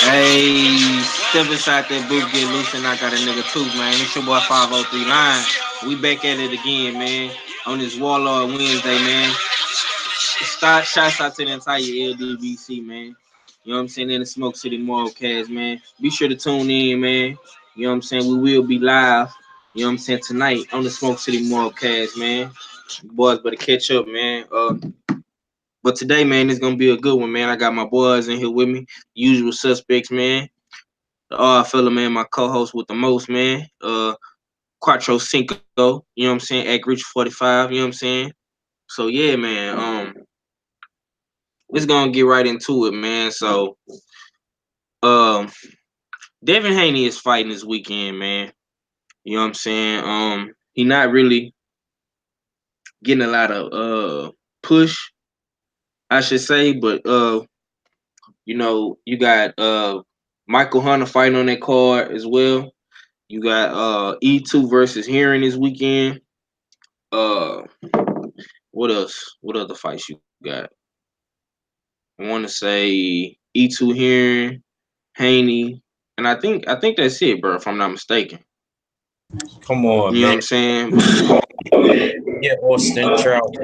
Hey, step inside that booth, get loose, and I got a nigga too, man. It's your boy 503 Line. We back at it again, man. On this Warlord Wednesday, man. Shouts out to the entire LDBC, man. You know what I'm saying? In the Smoke City Moralcast, man. Be sure to tune in, man. You know what I'm saying? We will be live, you know what I'm saying, tonight on the Smoke City Moralcast, man. Boys better catch up, man. But today, man, it's gonna be a good one, man. I got my boys in here with me, usual suspects, man. The odd fella, man, my co-host with the most, man. Quattro Cinco, you know what I'm saying? At Reach 45, you know what I'm saying? So yeah, man. Let's gonna get right into it, man. So um Devin Haney is fighting this weekend, man. You know what I'm saying? He not really getting a lot of push, I should say, but you got Michael Hunter fighting on that card as well. You got E2 versus Heron this weekend. Uh what else? What other fights you got? I want to say E2 Heron, Haney, and I think that's it, bro, if I'm not mistaken. Come on, You know what man. I'm saying? Yeah, Austin Trout.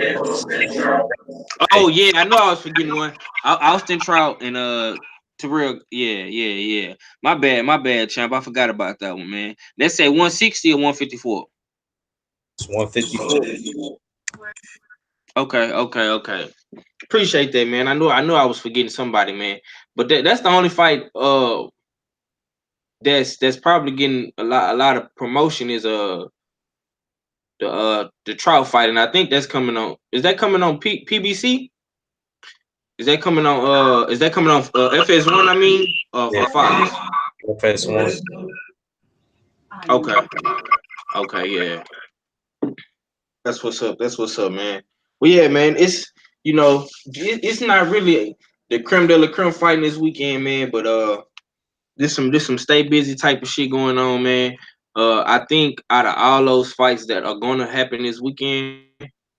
Oh yeah, I know I was forgetting one. Austin Trout and Terrell. Yeah. My bad, champ. I forgot about that one, man. Let's say 160 or 154. It's 154. Okay. Appreciate that, man. I knew I was forgetting somebody, man. But that's the only fight that's probably getting a lot of promotion is the Trout fight, and I think that's coming on. Is that coming on PBC? Is that coming on FS1? I mean, Yeah, or Fox? FS1. Okay, okay, yeah. That's what's up. That's what's up, man. Well, yeah, man. It's not really the creme de la creme fighting this weekend, man. But there's some stay busy type of shit going on, man. I think out of all those fights that are gonna happen this weekend,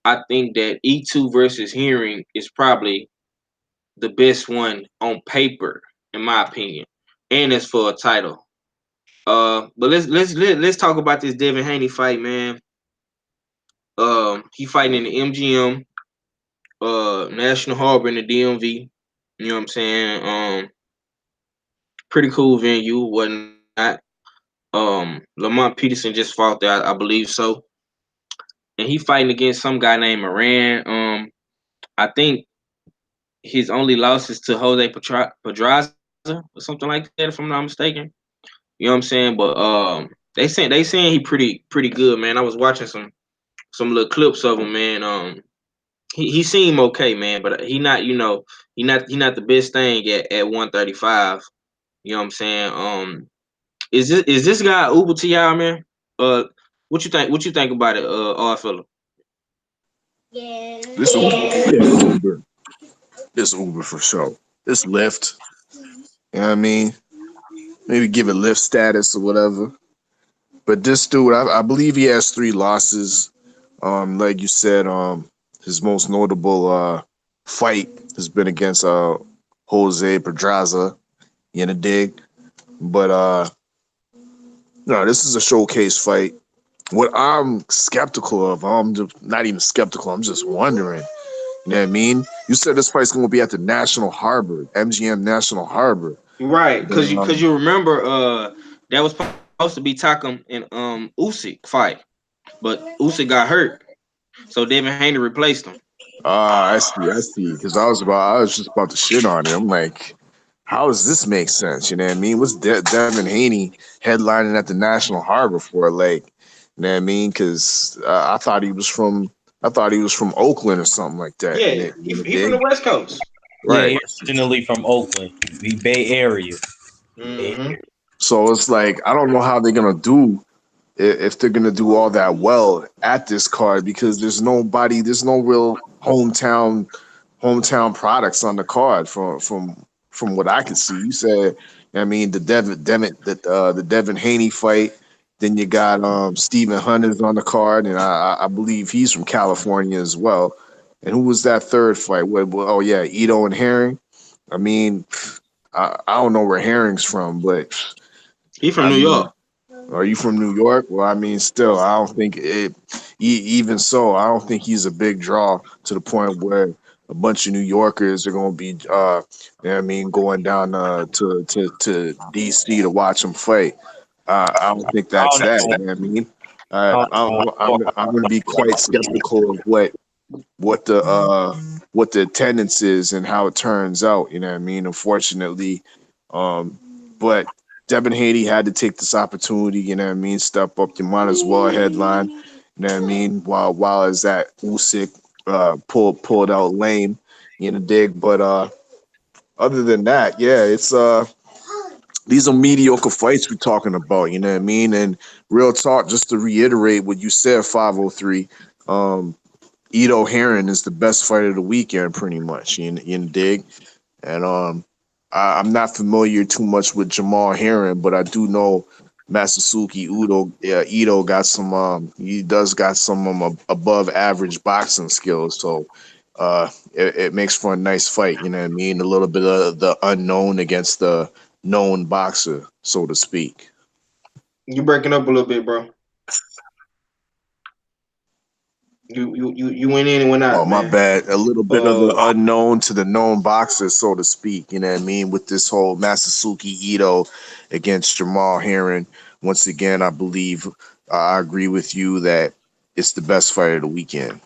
I think that E2 versus Hearing is probably the best one on paper, in my opinion, and it's for a title. But let's talk about this Devin Haney fight, man. He fighting in the MGM, National Harbor in the DMV. You know what I'm saying? Pretty cool venue, whatnot. Lamont Peterson just fought there, I believe so, and he fighting against some guy named Moran. I think his only loss is to Jose Pedraza or something like that, if I'm not mistaken. You know what I'm saying? But they saying he pretty good, man. I was watching some little clips of him, man. He seemed okay, man, but he not he not the best thing at 135. You know what I'm saying? Is this guy Uber to y'all, man? Uh, what you think? What you think about it, odd fella? This Uber, yeah, Uber. This Uber for sure. This Lyft. You know what I mean? Maybe give it Lyft status or whatever. But this dude, I believe he has 3 losses. Like you said, his most notable fight has been against Jose Pedraza in a dig. But no, this is a showcase fight. What I'm skeptical of, I'm just not even skeptical. I'm just wondering. You know what I mean? You said this fight's going to be at the National Harbor, MGM National Harbor. Right, But, cause you remember that was supposed to be Takum and Usyk fight, but Usyk got hurt, so Devin Haney replaced him. I see. Because I was just about to shit on it. I'm like, how does this make sense? You know what I mean? What's Devin Haney headlining at the National Harbor for? Like, you know what I mean? Because I thought he was from Oakland or something like that. Yeah, he from the Dig? West Coast. Yeah, Right. he originally from Oakland, the Bay Area. Bay Hmm. So it's like I don't know how they're gonna do if they're gonna do all that well at this card because there's no real hometown products on the card from what I could see. You said, I mean, the Devin Haney fight. Then you got Stephen Hunter's on the card, and I believe he's from California as well. And who was that third fight? Oh yeah, Ito and Herring. I mean, I don't know where Herring's from, but He from I New mean, York. are you from New York? Well, I mean, still, I don't think it. Even so, I don't think he's a big draw to the point where a bunch of New Yorkers are going to be, you know what I mean, going down to DC to watch him fight. I don't think I that's don't that. know. You know what I mean? I don't I'm going to be quite skeptical of what the what the attendance is and how it turns out. You know what I mean? Unfortunately, um, but Devin Haney had to take this opportunity. You know what I mean? Step up. You might as well headline. You know what I mean? While is that Usyk pulled out lame. You know, dig. But other than that, yeah, it's these are mediocre fights we're talking about. You know what I mean? And real talk, just to reiterate what you said, 503. Ito Heron is the best fight of the weekend, pretty much. You dig? And I'm not familiar too much with Jamal Heron, but I do know Masasuke Udo. Yeah, Ito got some. He does got some above average boxing skills, so it makes for a nice fight. You know what I mean? A little bit of the unknown against the known boxer, so to speak. You breaking up a little bit, bro. You went in and went Oh, out, my man. bad. A little bit of the Uh, unknown to the known boxer, so to speak. You know what I mean? With this whole Masasuke Ito against Jamal Heron. Once again, I believe I agree with you that it's the best fight of the weekend.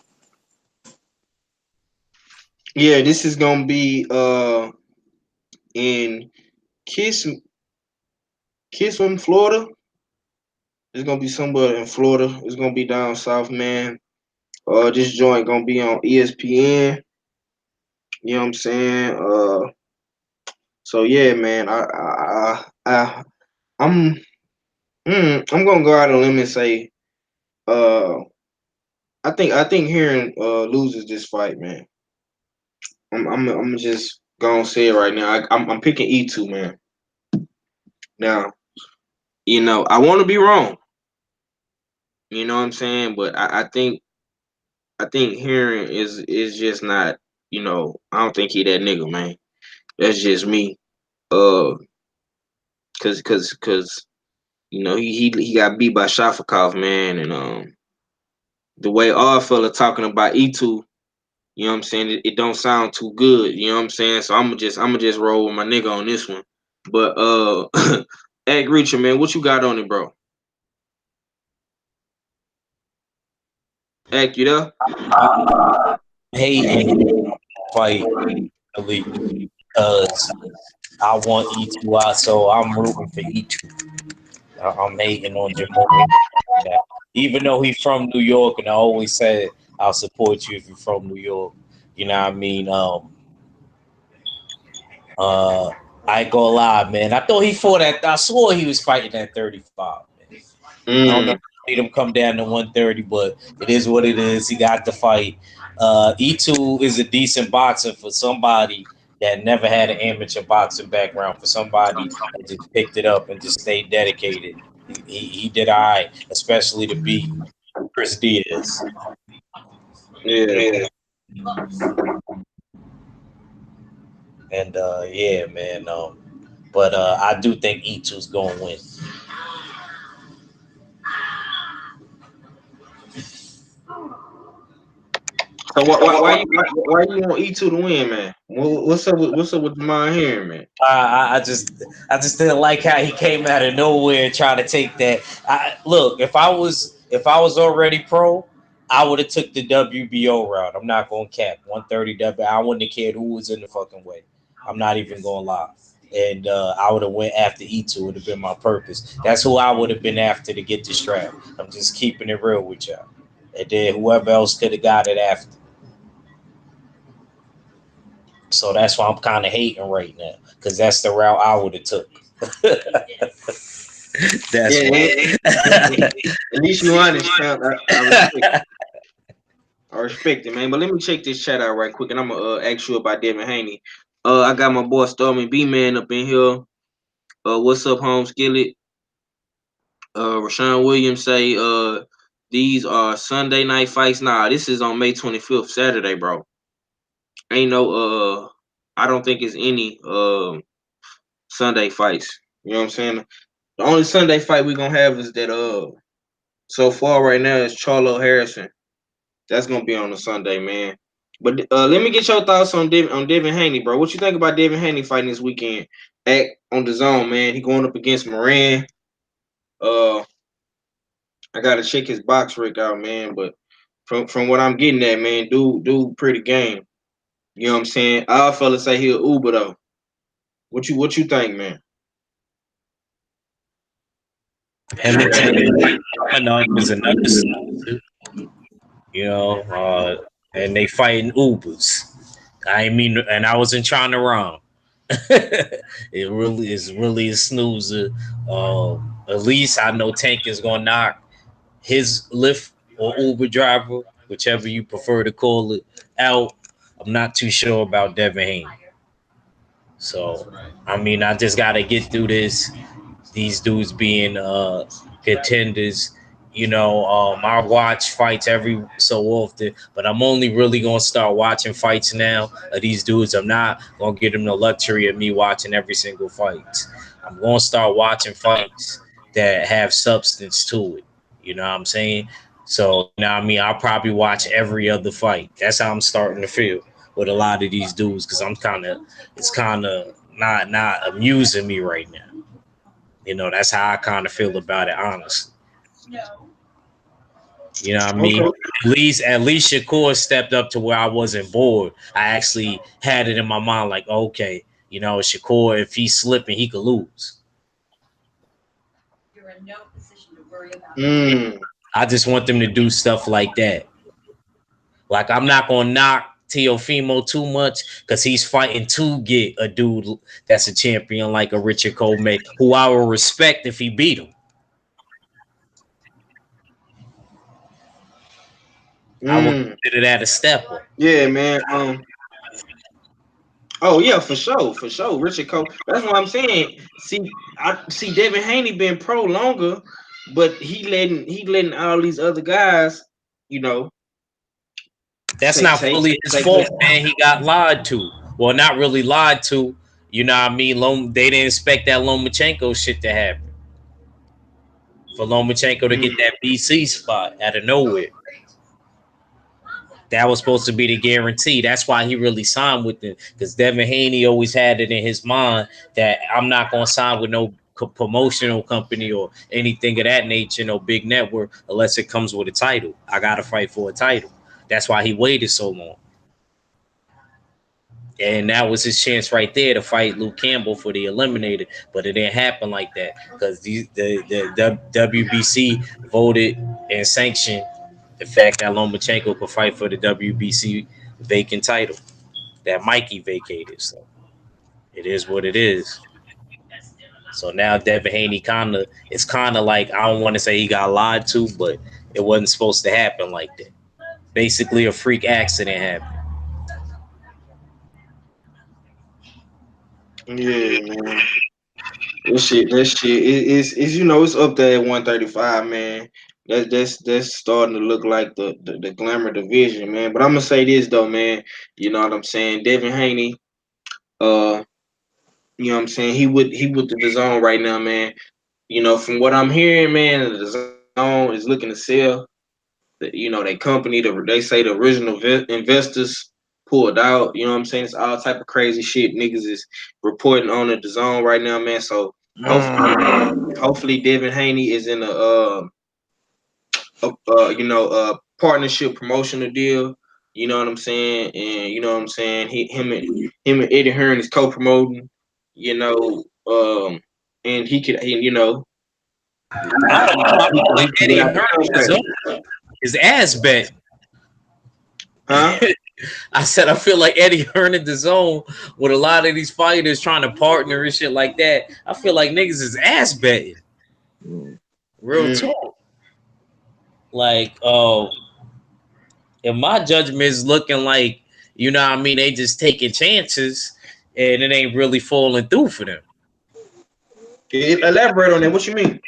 yeah, this is gonna be in Kiss Kiss from Florida. It's gonna be somewhere in Florida. It's gonna be down south, man. This joint gonna be on ESPN. You know what I'm saying? So yeah, man. I'm I'm gonna go out on a limb and say, uh, I think Heron loses this fight, man. I'm just gonna say it right now. I'm picking E2, man. Now, I want to be wrong. You know what I'm saying? But I think Heron is just not. I don't think he that nigga, man. That's just me. Uh, cause he got beat by Shafikov, man, and the way all fella talking about E2, you know what I'm saying? It don't sound too good, you know what I'm saying? So I'm gonna just roll with my nigga on this one. But Egg Reacher, man, what you got on it, bro? Egg, you there? hating fight elite because I want E2 out, so I'm rooting for E2. I'm hating on Jamal now. Even though he's from New York, and I always said I'll support you if you're from New York. You know what I mean? Uh, I ain't gonna lie, man. I thought he fought at. I swore he was fighting at 35. Man. I don't know. Mm, Made him come down to 130, but it is what it is. He got the fight. E2 is a decent boxer for somebody that never had an amateur boxing background. For somebody that just picked it up and just stayed dedicated, he did all right, especially to beat Chris Diaz. yeah. And yeah, man. But I do think E2's going to win. So why you want E2 to win, man? What's up with Jamon Heron, man? I just didn't like how he came out of nowhere and tried to take that. Look, if I was already pro, I would have took the WBO route. I'm not going to cap 130 W. I wouldn't have cared who was in the fucking way. I'm not even going to lie. And I would have went after E2. Would have been my purpose. That's who I would have been after to get the strap. I'm just keeping it real with y'all. And then whoever else could have got it after. So that's why I'm kind of hating right now because that's the route I would have took. That's Yeah, why. at least you honest, champ. I respect. I respect it, man. But let me check this chat out right quick, and I'm gonna ask you about Devin Haney. I got my boy Stormy B Man up in here. What's up, home skillet? Rashawn Williams say, These are Sunday night fights. Nah, this is on May 25th, Saturday, bro. Ain't no I don't think it's any Sunday fights. You know what I'm saying? The only Sunday fight we gonna have is that so far right now is Charlo Harrison. That's gonna be on a Sunday, man. But let me get your thoughts on Devin Haney, bro. What you think about Devin Haney fighting this weekend on the zone, man? He going up against Moran. I gotta check his box rig out, man. But from what I'm getting at, man, dude, pretty game. You know what I'm saying? All fellas say he'll Uber though. What you think, man? Him and Tank coming up is another snoozer, you know, and they fighting Ubers. I mean, and I wasn't trying to rhyme. It really a snoozer. At least I know Tank is gonna knock his Lyft or Uber driver, whichever you prefer to call it, out. I'm not too sure about Devin Haney. So I mean, I just gotta get through this. These dudes being contenders. You know, I watch fights every so often, but I'm only really gonna start watching fights now of these dudes. I'm not gonna give them the luxury of me watching every single fight. I'm gonna start watching fights that have substance to it. You know what I'm saying? So now, I mean, I'll probably watch every other fight. That's how I'm starting to feel with a lot of these dudes because it's kind of not amusing me right now. You know, that's how I kind of feel about it, honestly. You know what I mean? Okay. At least Shakur stepped up to where I wasn't bored. I actually had it in my mind like, okay, you know, Shakur, if he's slipping, he could lose. Mm. I just want them to do stuff like that. Like, I'm not gonna knock Teofimo too much because he's fighting to get a dude that's a champion like a Richard Coleman, who I will respect if he beat him. I will Mm. consider that a stepper. Yeah, man. Oh yeah, for sure. Richard Cole. That's what I'm saying. I see Devin Haney been pro longer, but he letting all these other guys, you know, That's take not take fully his take. fault, man. He got lied to. Well, not really lied to. You know what I mean? They didn't expect that Lomachenko shit to happen. For Lomachenko to get Mm. that BC spot out of nowhere. That was supposed to be the guarantee. That's why he really signed with them. Because Devin Haney always had it in his mind that I'm not going to sign with no promotional company or anything of that nature, no big network, unless it comes with a title. I got to fight for a title. That's why he waited so long. And that was his chance right there to fight Luke Campbell for the eliminator, but it didn't happen like that because the WBC voted and sanctioned the fact that Lomachenko could fight for the WBC vacant title that Mikey vacated. So it is what it is. So now Devin Haney it's kind of like, I don't want to say he got lied to, but it wasn't supposed to happen like that. Basically, a freak accident happened. Yeah, man. That shit is it's up there at 135, man. That's starting to look like the glamour division, man. But I'm gonna say this though, man. You know what I'm saying? Devin Haney, uh, you know what I'm saying? He with the zone right now, man. You know, from what I'm hearing, man, the zone is looking to sell. You know, they say the original investors pulled out. You know what I'm saying? It's all type of crazy shit niggas is reporting on the zone right now, man. So hopefully Devin Haney is in a partnership promotional deal. You know what I'm saying? And you know what I'm saying? Him and Eddie Hearn is co-promoting. You know, and you know, Oh, you know, I feel like Eddie without Hearn the is contract. his ass bet. Huh? I said I feel like Eddie Hearn in the zone with a lot of these fighters trying to partner and shit like that. I feel like niggas is ass betting. Real Mm. talk. Like, in my judgment is looking like, you know what I mean, they just taking chances and it ain't really falling through for them. Elaborate on that. What you mean?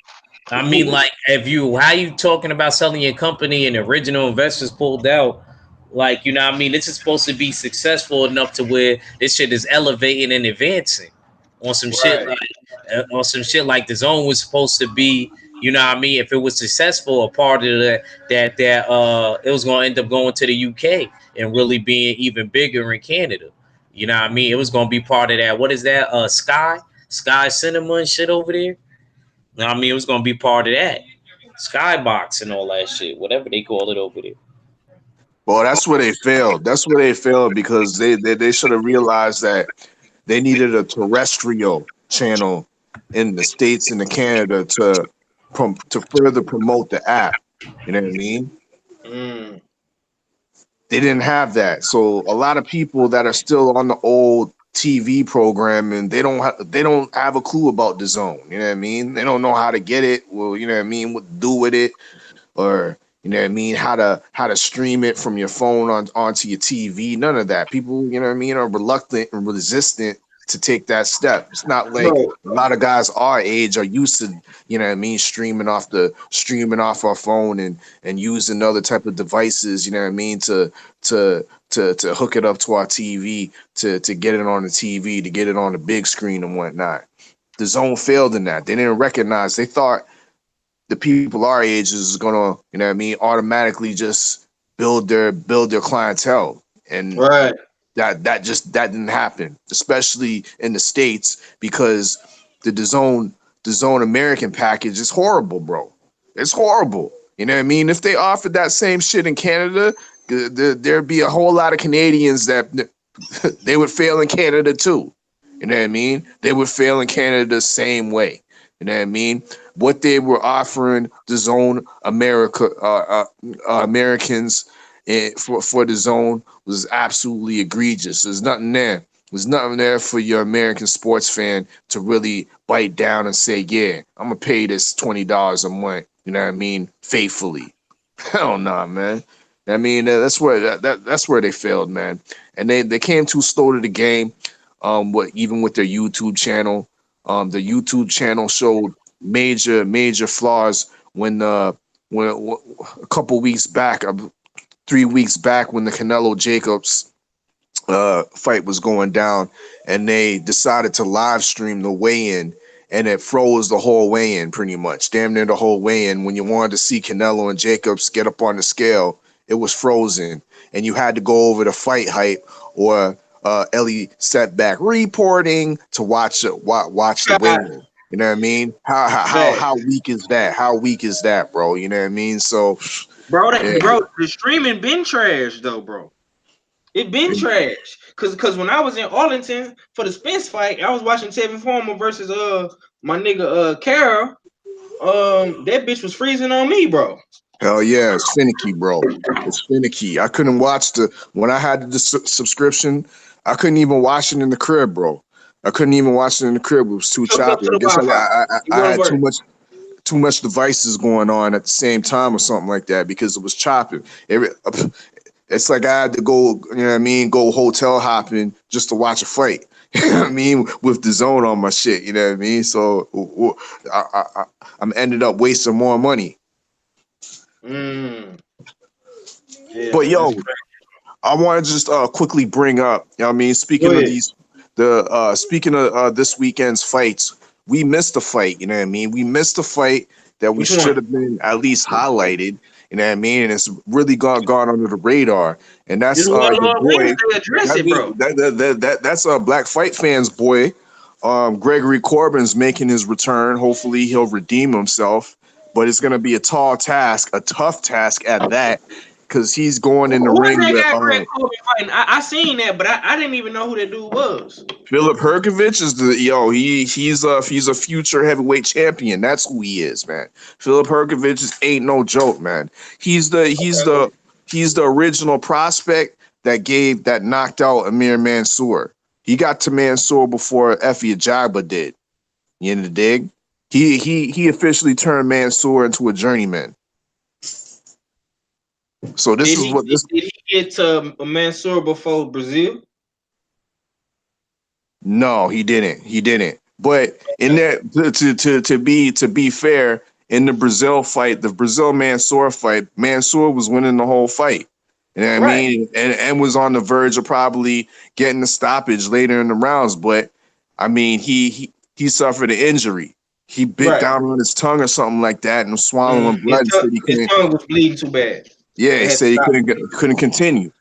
I mean, like, how you talking about selling your company and the original investors pulled out? Like, you know what I mean? This is supposed to be successful enough to where this shit is elevating and advancing on some shit Right. the zone was supposed to be, you know what I mean? If it was successful, a part of that it was gonna end up going to the UK and really being even bigger in Canada. You know what I mean? It was gonna be part of that. What is that? Sky Cinema and shit over there. You know what I mean? It was gonna be part of that. Skybox and all that shit, whatever they call it over there. Well, that's where they failed. That's where they failed because they should have realized that they needed a terrestrial channel in the States and the Canada to further promote the app. You know what I mean? Mm. They didn't have that. So a lot of people that are still on the old TV programming, they don't have a clue about the zone. You know what I mean? They don't know how to get it. Well, you know what I mean? What to do with it, or you know what I mean, how to stream it from your phone onto your TV. None of that. People, you know what I mean, are reluctant and resistant to take that step. It's not like Bro, a lot of guys our age are used to, you know what I mean, streaming off our phone and using other type of devices, you know what I mean, to hook it up to our TV, to get it on the TV, to get it on the big screen and whatnot. The zone failed in that. They didn't recognize. They thought the people our age is gonna, you know what I mean, automatically just build their clientele. And right. that didn't happen, especially in the States, because the zone American package is horrible, bro. It's horrible. You know what I mean? If they offered that same shit in Canada, there'd be a whole lot of Canadians that they would fail in Canada too. You know what I mean? They would fail in Canada the same way. You know what I mean? What they were offering the zone Americans for the zone was absolutely egregious. There's nothing there. There's nothing there for your American sports fan to really bite down and say, "Yeah, I'm gonna pay this $20 a month." You know what I mean? Faithfully. Hell no, man. I mean, that's where they failed, man. And they came too slow to the game. Even with their YouTube channel, the YouTube channel showed major flaws when a couple weeks back, 3 weeks back, when the Canelo Jacobs fight was going down, and they decided to live stream the weigh-in, and it froze the whole weigh-in pretty much, damn near the whole weigh-in. When you wanted to see Canelo and Jacobs get up on the scale, it was frozen, and you had to go over to Fight Hype or Ellie Setback reporting to watch the weigh-in. You know what I mean? How weak is that? How weak is that, bro? You know what I mean? So, yeah. Bro, the streaming been trash though, bro. It been trash. Cause when I was in Arlington for the Spence fight, I was watching Tevin Farmer versus my nigga Carol. That bitch was freezing on me, bro. Hell yeah, it's finicky, bro. It's finicky. I couldn't watch when I had the subscription. I couldn't even watch it in the crib, bro. I couldn't even watch it in the crib. It was too Hook up choppy. to I the guess Wi-Fi. I had too much devices going on at the same time or something like that, because it was chopping. It's like I had to go, you know what I mean, go hotel hopping just to watch a fight. You know what I mean, with the zone on my shit. You know what I mean. So I'm ended up wasting more money. Mm. Yeah, But man, that's yo, crazy. I want to just quickly bring up, you know what I mean, Go speaking of ahead. this weekend's fights, we missed a fight, you know what I mean? We missed a fight that we Which should one? have been at least highlighted, you know what I mean? And it's really gone under the radar. And This that's your Warlord boy. Wednesday. Address it, bro. That's Black Fight Fans boy. Gregory Corbin's making his return. Hopefully he'll redeem himself. But it's gonna be a tall task, a tough task at that, because he's going in the Who is ring that with guy Greg Corbin fighting? I seen that, but I didn't even know who that dude was. Philip Herkovich is he's a future heavyweight champion. That's who he is, man. Philip Herkovich ain't no joke, man. He's the he's Okay. the he's the original prospect that knocked out Amir Mansour. He got to Mansour before Effie Ajagba did. You in the dig? He officially turned Mansour into a journeyman. So this Did is he what this. did he get to Mansour before Brazil? No, he didn't. He didn't. But in that, to be fair, in the Brazil fight, the Brazil Mansour fight, Mansour was winning the whole fight. You know what I mean? And was on the verge of probably getting the stoppage later in the rounds. But I mean, he suffered an injury. He bit down on his tongue or something like that and was swallowing blood. His tongue was bleeding too bad. Yeah, he said he couldn't continue.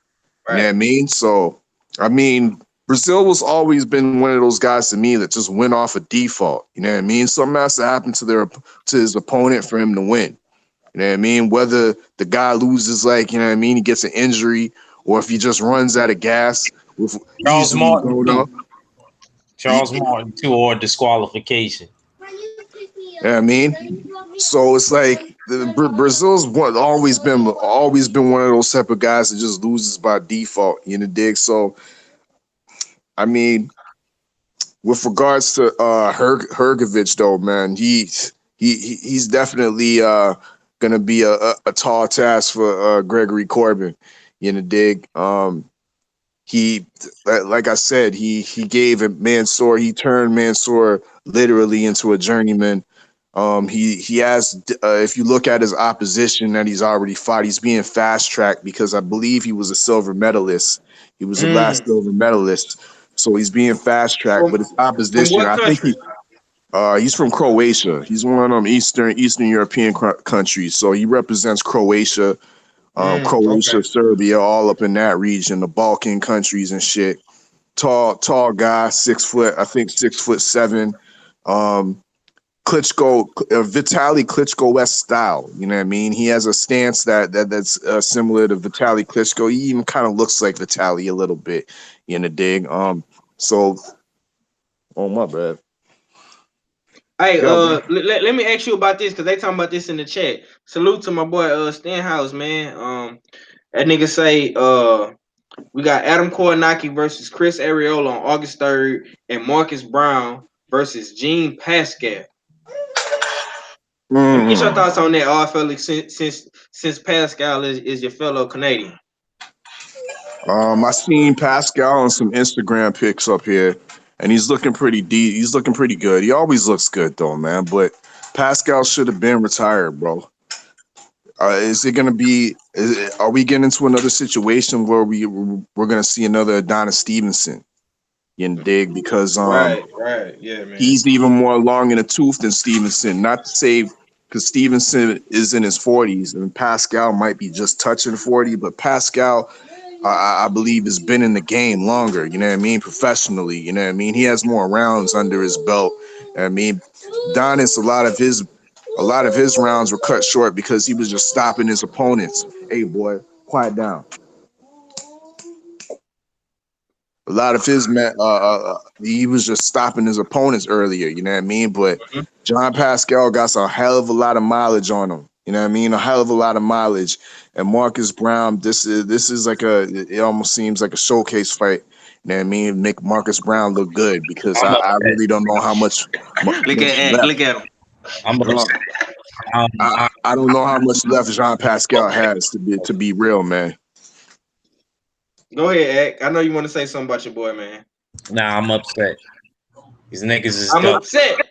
You know what I mean? So, I mean, Brazil was always been one of those guys to me that just went off a default. You know what I mean? Something has to happen to his opponent for him to win. You know what I mean? Whether the guy loses, like, you know what I mean, he gets an injury, or if he just runs out of gas. With Charles Martin too, or disqualification. Yeah, I mean, so it's like Brazil's always been one of those type of guys that just loses by default. You know, dig? So, I mean, with regards to Hrgović, though, man, he's definitely gonna be a tall task for Gregory Corbin. You know, dig? He, like I said, he gave him Mansour. He turned Mansour literally into a journeyman. He has, if you look at his opposition that he's already fought, he's being fast tracked because I believe he was a silver medalist. He was the last silver medalist, so he's being fast tracked. But his opposition, I think he's from Croatia. He's one of them Eastern European countries. So he represents Croatia. Croatia, Serbia, all up in that region, the Balkan countries and shit. Tall guy, 6 foot, I think 6'7". Klitschko, Vitaly Klitschko-esque style. You know what I mean? He has a stance that's similar to Vitaly Klitschko. He even kind of looks like Vitaly a little bit. You know, dig? So, oh my bad. Hey, let me ask you about this because they talking about this in the chat. Salute to my boy Stenhouse, man. That nigga say we got Adam Kownacki versus Chris Arreola on August 3rd and Marcus Brown versus Jean Pascal. Let me get your thoughts on that, Felix, since Pascal is your fellow Canadian. I seen Pascal on some Instagram pics up here, and he's looking pretty deep. He's looking pretty good. He always looks good though, man. But Pascal should have been retired, bro. Is it gonna be? Are we getting into another situation where we're gonna see another Adonis Stevenson? You know, dig? Because right, yeah, man. He's even more long in the tooth than Stevenson. Not to say because Stevenson is in his 40s and Pascal might be just touching 40, but Pascal, I believe, has been in the game longer. You know what I mean? Professionally, you know what I mean? He has more rounds under his belt. I mean, Adonis, a lot of his rounds were cut short because he was just stopping his opponents. Hey, boy, quiet down. A lot of his he was just stopping his opponents earlier, you know what I mean? But John Pascal got a hell of a lot of mileage on him, you know what I mean? A hell of a lot of mileage. And Marcus Brown, this is like it almost seems like a showcase fight. You know what I mean? Make Marcus Brown look good because I really don't know how much. Look at him. I don't know how much left Jean Pascal has to be real, man. Go ahead, Ak. I know you want to say something about your boy, man. Nah, I'm upset. These niggas is upset.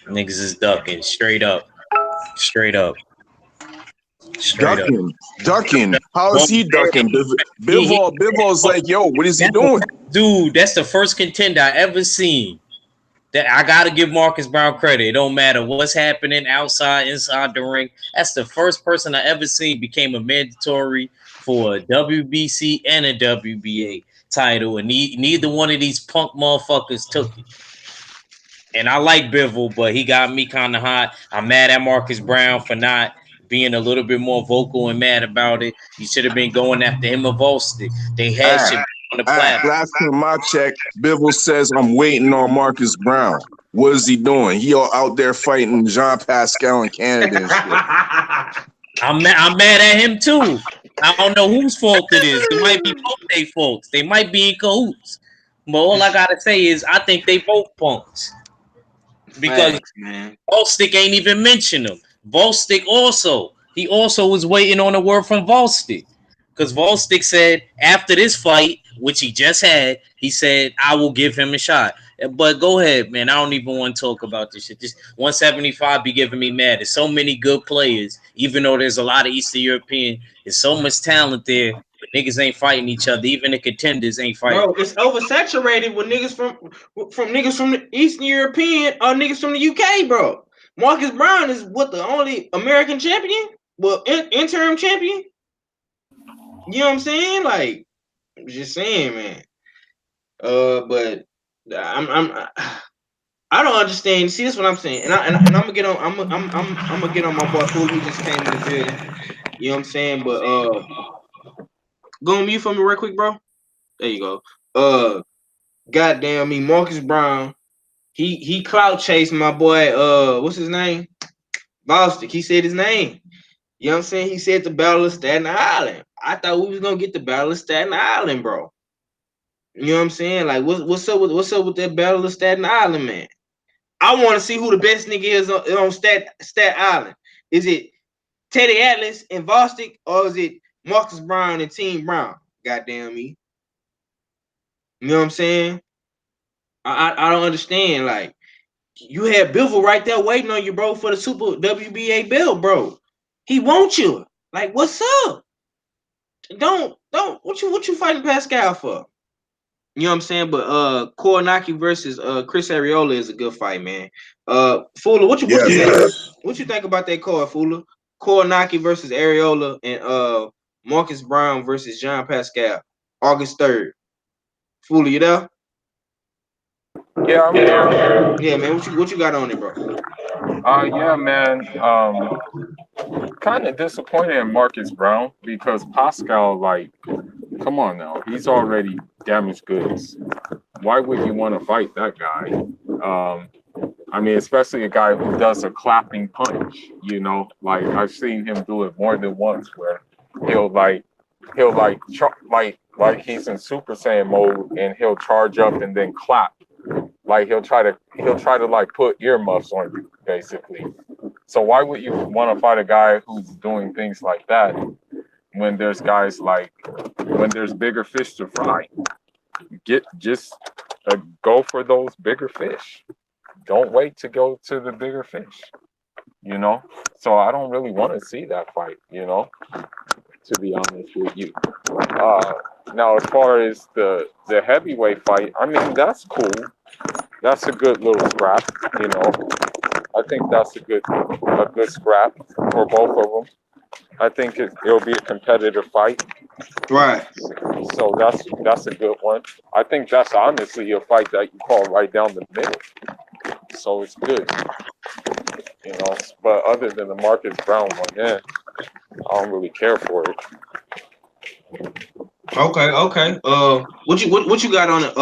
Niggas is ducking straight up. Ducking. How is he ducking? Bivol's like, yo, what is he doing? Dude, that's the first contender I ever seen. That I gotta give Marcus Brown credit. It don't matter what's happening outside, inside the ring. That's the first person I ever seen became a mandatory for a WBC and a WBA title, and neither one of these punk motherfuckers took it. And I like Bivol, but he got me kind of hot. I'm mad at Marcus Brown for not being a little bit more vocal and mad about it. He should have been going after him or Volstick. They had shit on the platform. Last time I checked, Bivol says I'm waiting on Marcus Brown. What is he doing? He out there fighting Jean Pascal in Canada and shit. I'm mad at him too. I don't know whose fault it is. It might be both their faults. They might be in cahoots. But all I gotta say is I think they both punks. Because Volstick ain't even mentioned him. Volstick also was waiting on a word from Volstick. Because Volstick said after this fight, which he just had, he said, I will give him a shot. But go ahead, man. I don't even want to talk about this shit. This 175 be giving me mad. There's so many good players, even though there's a lot of Eastern European. There's so much talent there, but niggas ain't fighting each other. Even the contenders ain't fighting. Bro, it's oversaturated with niggas from niggas from the Eastern European or niggas from the UK, bro. Marcus Brown is what, the only American champion? Well, interim champion? You know what I'm saying? Like, I'm just saying, man. But I don't understand. See, this is what I'm saying, and I'm gonna get on. I'm gonna get on my boy Fool. He just came in the building. You know what I'm saying? But go on mute for me real quick, bro. There you go. Goddamn me, Marcus Brown. He clout chased my boy. What's his name? Bostic. He said his name. You know what I'm saying? He said the Battle of Staten Island. I thought we was gonna get the Battle of Staten Island, bro. You know what I'm saying? Like, what's up with that Battle of Staten Island, man? I want to see who the best nigga is on Staten Island. Is it Teddy Atlas and Bostic, or is it Marcus Brown and Team Brown? Goddamn me. You know what I'm saying? I don't understand. Like, you had Bivol right there waiting on you, bro, for the Super WBA belt, bro. He wants you. Like, what's up? Don't what you fighting Pascal for? You know what I'm saying? But Koronaki versus Chris Arreola is a good fight, man. Fuller, what you think about that card, Fuller? Koronaki versus Arreola and Marcus Brown versus Jean Pascal, August 3rd. Fuller, you there? Yeah, I'm here. Yeah, man. What you got on it, bro? Yeah, man. Kind of disappointed in Marcus Brown because Pascal, like, come on now, he's already damaged goods. Why would you want to fight that guy? I mean, especially a guy who does a clapping punch. You know, like I've seen him do it more than once, where he'll like he's in Super Saiyan mode and he'll charge up and then clap. Like he'll try to like put earmuffs on you, basically. So why would you want to fight a guy who's doing things like that when there's bigger fish to fry? Go for those bigger fish. Don't wait to go to the bigger fish. You know? So I don't really want to see that fight, you know, to be honest with you. Now as far as the heavyweight fight, I mean that's cool. That's a good little scrap, you know. I think that's a good scrap for both of them. I think it'll be a competitive fight. Right. So that's a good one. I think that's honestly a fight that you call right down the middle. So it's good, you know. But other than the Marcus Brown one, I don't really care for it. Okay. What you got on it,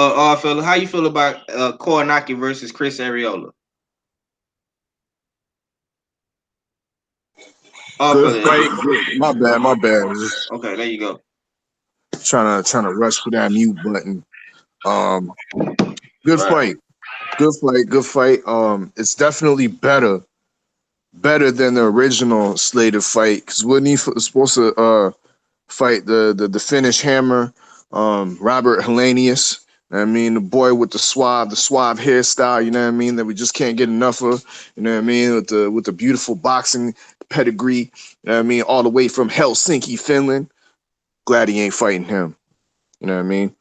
fella? How you feel about Koronaki versus Chris Arreola? Good fight. My bad. Okay, there you go. Trying to rush for that mute button. Good fight. It's definitely better than the original slated fight, because wasn't he supposed to fight the Finnish Hammer, Robert Helenius? I mean, the boy with the suave hairstyle, you know what I mean, that we just can't get enough of, you know what I mean, with the beautiful boxing pedigree, you know what I mean, all the way from Helsinki, Finland. Glad he ain't fighting him, you know what I mean.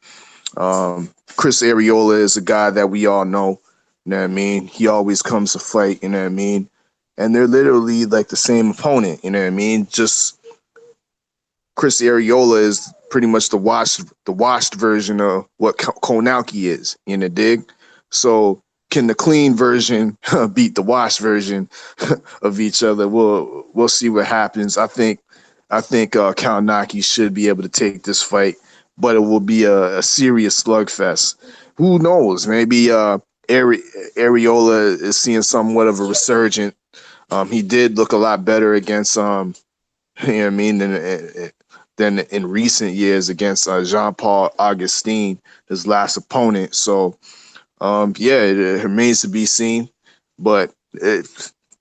Chris Arreola is a guy that we all know, you know what I mean. He always comes to fight, you know what I mean, and they're literally like the same opponent, you know what I mean. Just Chris Arreola is pretty much the washed version of what Konalki is, you know, dig? So can the clean version beat the washed version of each other? We'll see what happens. I think Kalinaki should be able to take this fight, but it will be a serious slugfest. Who knows? Maybe Arreola is seeing somewhat of a resurgent. He did look a lot better against you know what I mean, than in recent years against Jean-Paul Augustin, his last opponent. So it remains to be seen, but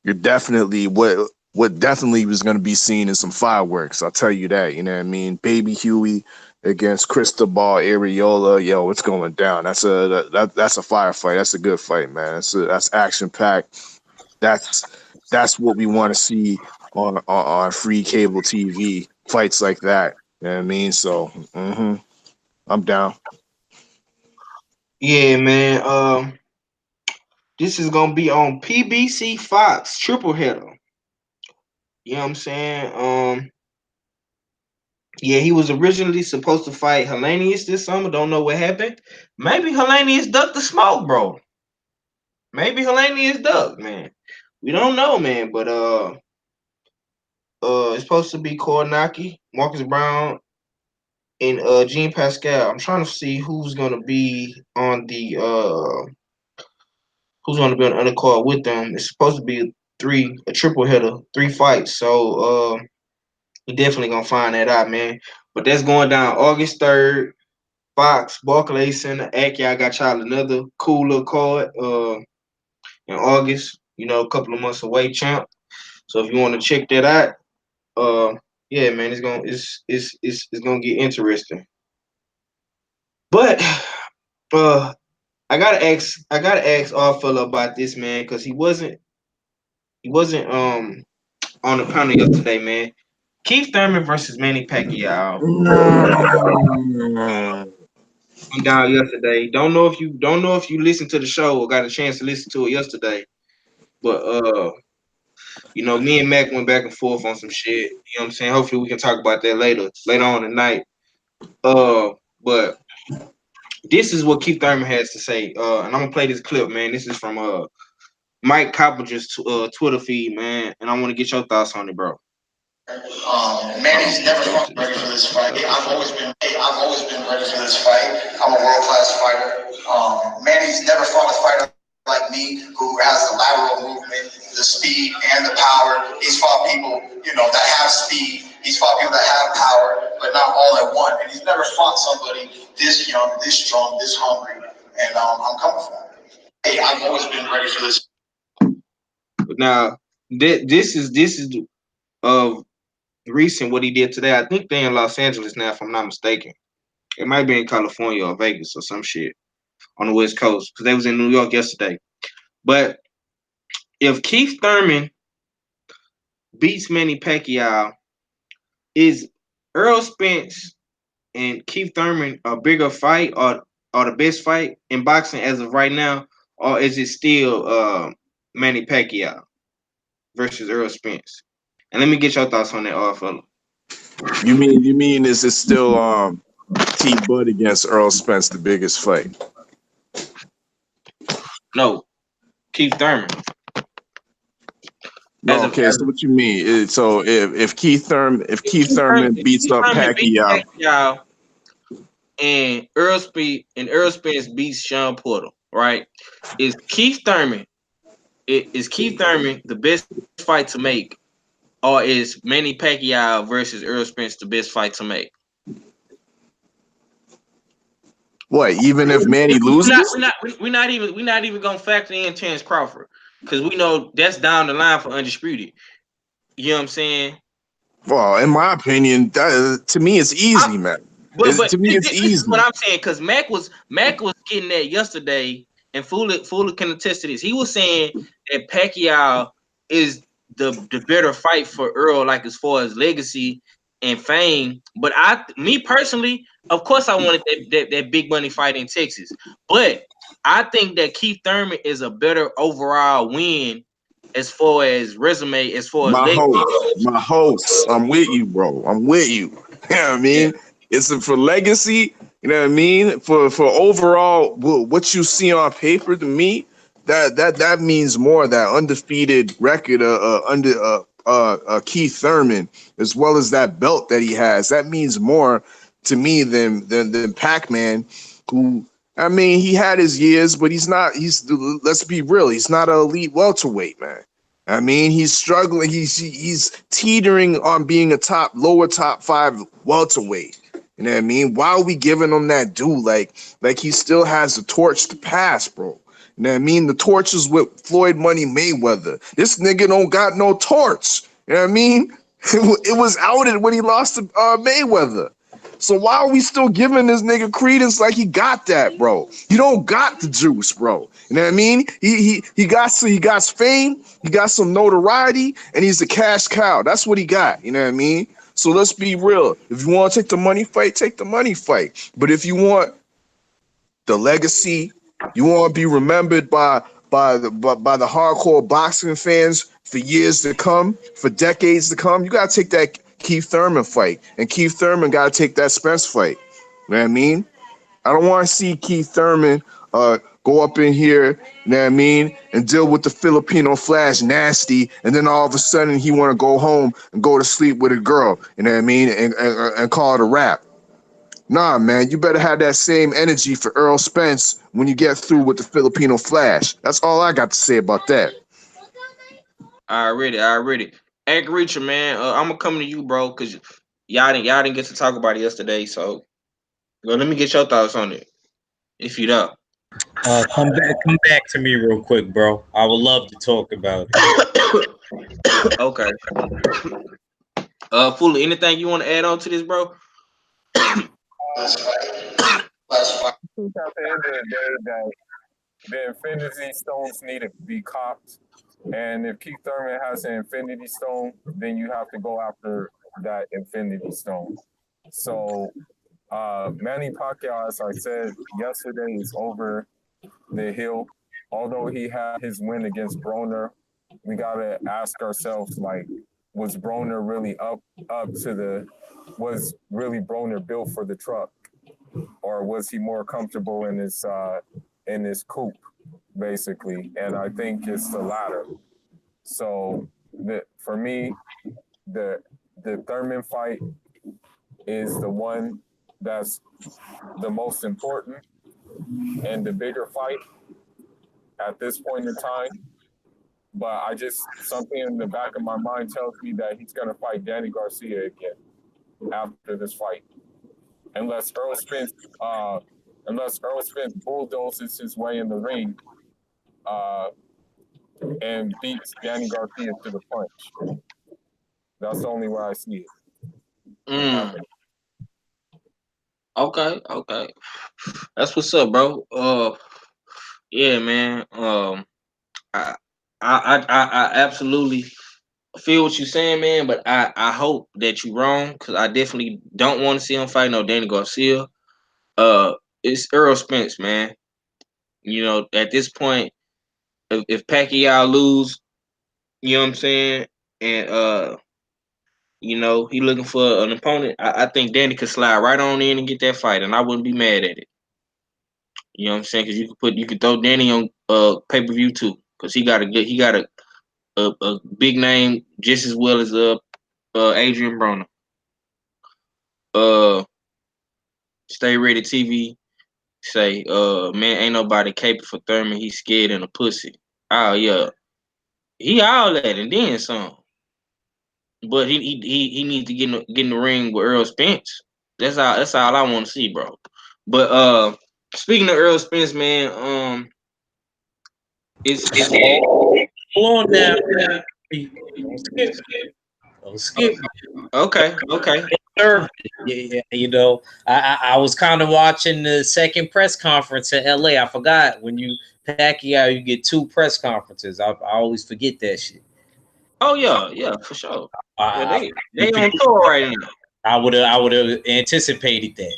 you're definitely what definitely was going to be seen in some fireworks. I'll tell you that. You know what I mean? Baby Huey, against Cristobal Areola. Yo, it's going down. That's a firefight. That's a good fight, man. That's action packed. That's what we want to see on free cable TV. Fights like that. You know what I mean? So I'm down. Yeah, man. This is gonna be on PBC Fox triple header. You know what I'm saying? Yeah, he was originally supposed to fight Hellenius this summer. Don't know what happened. Maybe Hellenius ducked the smoke, bro. Maybe Hellenius ducked, man. We don't know, man. But it's supposed to be Kornacki, Marcus Brown, and Jean Pascal. I'm trying to see who's gonna be on the undercard with them. It's supposed to be a triple hitter, 3 fights. So we definitely gonna find that out, man. But that's going down August 3rd. Fox, Barclays Center, Aki. I got y'all another cool little card in August. You know, a couple of months away, champ. So if you want to check that out, yeah, man, it's gonna get interesting. But I gotta ask our fella about this, man, because he wasn't on the panel yesterday, man. Keith Thurman versus Manny Pacquiao. I'm down yesterday. Don't know if you listened to the show or got a chance to listen to it yesterday. But you know, me and Mac went back and forth on some shit. You know what I'm saying? Hopefully we can talk about that later on tonight. But this is what Keith Thurman has to say. And I'm gonna play this clip, man. This is from Mike Coppledge's Twitter feed, man. And I want to get your thoughts on it, bro. Manny's never fought ready for this fight. I've always been ready for this fight. I'm a world-class fighter. Manny's never fought a fighter like me who has the lateral movement, the speed, and the power. He's fought people, that have speed. He's fought people that have power, but not all at one. And he's never fought somebody this young, this strong, this hungry. And I'm coming for him. Hey, I've always been ready for this. Now, this is recent what he did today. I think they're in Los Angeles now, if I'm not mistaken. It might be in California or Vegas or some shit on the West Coast because they was in New York yesterday. But if Keith Thurman beats Manny Pacquiao, is Errol Spence and Keith Thurman a bigger fight or the best fight in boxing as of right now, or is it still Manny Pacquiao versus Errol Spence? And let me get your thoughts on that, fella. You mean is it still T Bud against Earl Spence the biggest fight? No, Keith Thurman. No, okay. So what you mean? So if Keith Thurman beats up Pacquiao, and Errol Spence beats Sean Porter, right? Is Keith Thurman the best fight to make, or is Manny Pacquiao versus Errol Spence the best fight to make? What? Even if Manny loses, we're not even gonna factor in Terrence Crawford because we know that's down the line for Undisputed. You know what I'm saying? Well, in my opinion, to me it's easy, man. To me, it's easy. This is what I'm saying because Mac was getting that yesterday, and Fuller can attest to this. He was saying that Pacquiao is the better fight for Earl, like as far as legacy and fame. But me personally, of course, I wanted that big money fight in Texas. But I think that Keith Thurman is a better overall win as far as resume, as far as my host. I'm with you, bro. I'm with you. You know what I mean? Yeah. It's for legacy. You know what I mean? For overall, what you see on paper to me, that means more. That undefeated record under Keith Thurman, as well as that belt that he has, that means more to me than Pac-Man, who, I mean, he had his years, but let's be real, he's not an elite welterweight, man. I mean, he's struggling. He's teetering on being a lower top 5 welterweight. You know what I mean? Why are we giving him that due? Like he still has the torch to pass, bro. You know what I mean? The torch is with Floyd Money Mayweather. This nigga don't got no torch. You know what I mean? It was outed when he lost to Mayweather. So why are we still giving this nigga credence like he got that, bro? He don't got the juice, bro. You know what I mean? He got fame, he got some notoriety, and he's a cash cow. That's what he got. You know what I mean? So let's be real. If you want to take the money fight, take the money fight. But if you want the legacy, you want to be remembered by the hardcore boxing fans for years to come, for decades to come, you gotta take that Keith Thurman fight, and Keith Thurman gotta take that Spence fight. You know what I mean? I don't want to see Keith Thurman go up in here, you know what I mean, and deal with the Filipino Flash nasty, and then all of a sudden he want to go home and go to sleep with a girl, you know what I mean, and call it a rap. Nah, man, you better have that same energy for Earl Spence when you get through with the Filipino Flash. That's all I got to say about that. I read it. I read it. Egg Reacher, man. I'm gonna come to you, bro, because y'all didn't get to talk about it yesterday. So, well, let me get your thoughts on it, if you don't. Come back to me real quick, bro. I would love to talk about it. Okay. Fully, anything you want to add on to this, bro? I think at the end of the day that the Infinity Stones need to be copped. And if Keith Thurman has an Infinity Stone, then you have to go after that Infinity Stone. So Manny Pacquiao, as I said yesterday, is over the hill. Although he had his win against Broner, we gotta ask ourselves, like, was Broner really up to was really Broner built for the truck, or was he more comfortable in his coupe, basically? And I think it's the latter. So for me, the Thurman fight is the one that's the most important and the bigger fight at this point in time. But something in the back of my mind tells me that he's going to fight Danny Garcia again after this fight, unless Earl Spence bulldozes his way in the ring and beats Danny Garcia to the punch. That's the only way I see it. Okay. That's what's up, bro. Yeah, man. I absolutely feel what you're saying, man. But I hope that you're wrong, because I definitely don't want to see him fight no Danny Garcia. It's Earl Spence, man. You know, at this point, if Pacquiao lose, you know what I'm saying, and you know, he looking for an opponent, I think Danny could slide right on in and get that fight, and I wouldn't be mad at it. You know what I'm saying? Because you could throw Danny on pay-per-view too, because he got a big name just as well as Adrian Broner. Stay Ready TV say, man, ain't nobody capable for Thurman. He's scared and a pussy. Oh yeah, he all that and then some. But he needs to get in the ring with Earl Spence. That's all I want to see, bro. But speaking of Earl Spence, man, it's Hold on now. Don't skip. okay. Yeah, you know, I was kind of watching the second press conference in LA. I forgot when you Pacquiao, you get two press conferences. I always forget that shit. Oh yeah, for sure. Yeah, they I on tour right now. I would have anticipated that.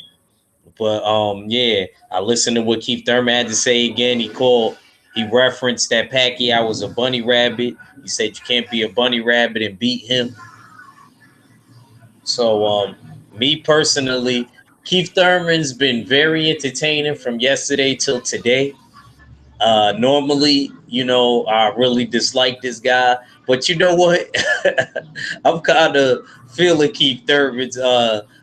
But yeah, I listened to what Keith Thurman had to say again. He referenced that Pacquiao was a bunny rabbit. He said you can't be a bunny rabbit and beat him. So me personally, Keith Thurman's been very entertaining from yesterday till today. Normally, you know, I really dislike this guy, but you know what? I'm kind of feeling Keith Thurman's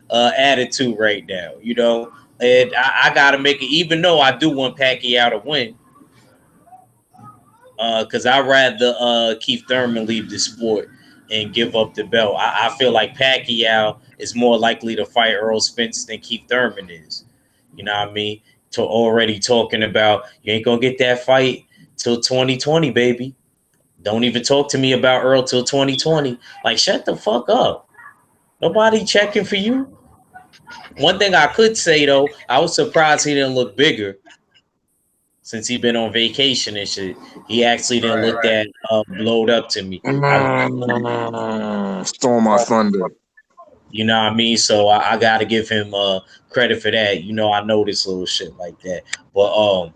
attitude right now, you know, and I got to make it, even though I do want Pacquiao to win, because I'd rather Keith Thurman leave the sport and give up the belt. I feel like Pacquiao is more likely to fight Earl Spence than Keith Thurman is. You know what I mean? To already talking about you ain't gonna get that fight till 2020, baby. Don't even talk to me about Earl till 2020. Like, shut the fuck up. Nobody checking for you. One thing I could say though, I was surprised he didn't look bigger since he been on vacation and shit. He actually didn't look that blowed up to me. Stole my thunder. You know what I mean? So I got to give him credit for that. You know, I noticed little shit like that. But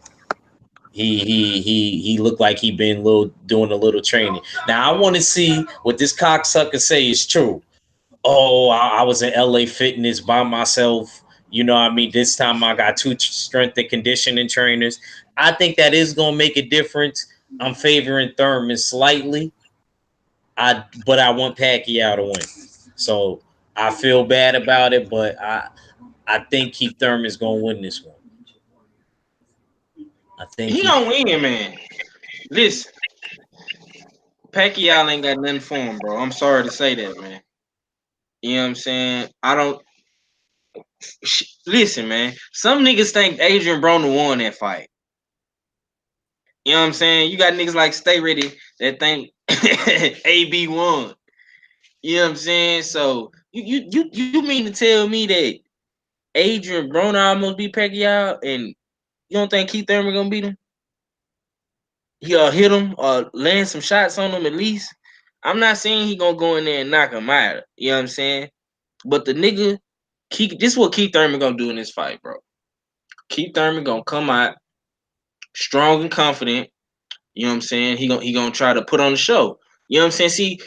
he looked like he been doing a little training. Now I want to see what this cocksucker say is true. Oh, I was in LA Fitness by myself. You know what I mean? This time I got two strength and conditioning trainers. I think that is gonna make a difference. I'm favoring Thurman slightly. But I want Pacquiao to win. So I feel bad about it, but I think Keith Thurman's gonna win this one. I think He gonna win, man. Listen, Pacquiao ain't got nothing for him, bro. I'm sorry to say that, man. You know what I'm saying? I don't listen, man. Some niggas think Adrian Broner won that fight. You know what I'm saying? You got niggas like Stay Ready that think AB won. You know what I'm saying? So you mean to tell me that Adrian Broner almost beat Pacquiao, and you don't think Keith Thurman gonna beat him? He'll hit him or land some shots on him at least. I'm not saying he gonna go in there and knock him out. You know what I'm saying? But the nigga, this is what Keith Thurman gonna do in this fight, bro. Keith Thurman gonna come out strong and confident. You know what I'm saying? He gonna try to put on the show. You know what I'm saying?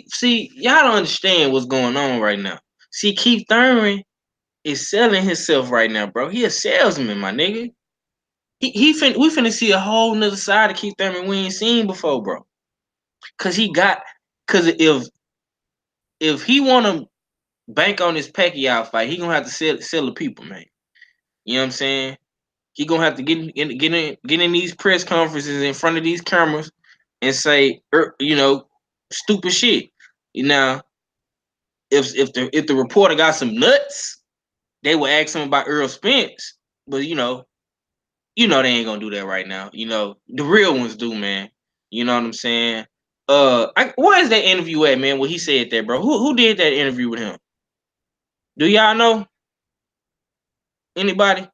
See, y'all don't understand what's going on right now. See, Keith Thurman is selling himself right now, bro. He a salesman, my nigga. We finna see a whole nother side of Keith Thurman we ain't seen before, bro. Cause if he wanna bank on this Pacquiao fight, he gonna have to sell the people, man. You know what I'm saying? He gonna have to get in these press conferences in front of these cameras and say, stupid shit. You know, if the reporter got some nuts, they will ask him about Earl Spence. But they ain't gonna do that right now. You know, the real ones do, man. You know what I'm saying? Where is that interview at, man? Where he said that, bro? Who did that interview with him? Do y'all know? Anybody?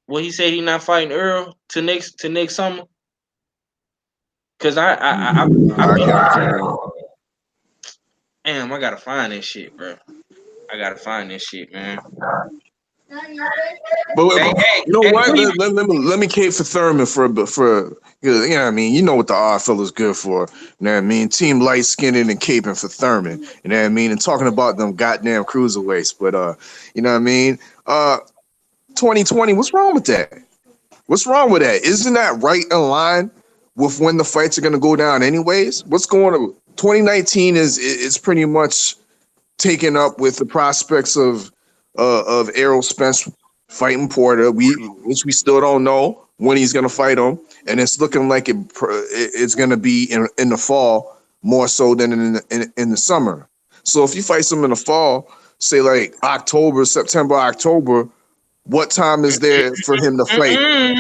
Well, he said he not fighting Earl to next summer. Cause I damn, I gotta find this shit, bro. I gotta find this shit, man. But Hey, you know what? please. Let me cape for Thurman for you know what I mean. You know what the odd fella's good for. You know what I mean. Team light skinned and caping for Thurman. You know what I mean. And talking about them goddamn cruiserweights. But you know what I mean. 2020. What's wrong with that? What's wrong with that? Isn't that right in line with when the fights are gonna go down anyways? What's going on? 2019 is pretty much taken up with the prospects of Errol Spence fighting Porter, which we still don't know when he's gonna fight him, and it's looking like it's gonna be in the fall more so than in the summer. So if you fight someone in the fall, say like September, October, what time is there for him to fight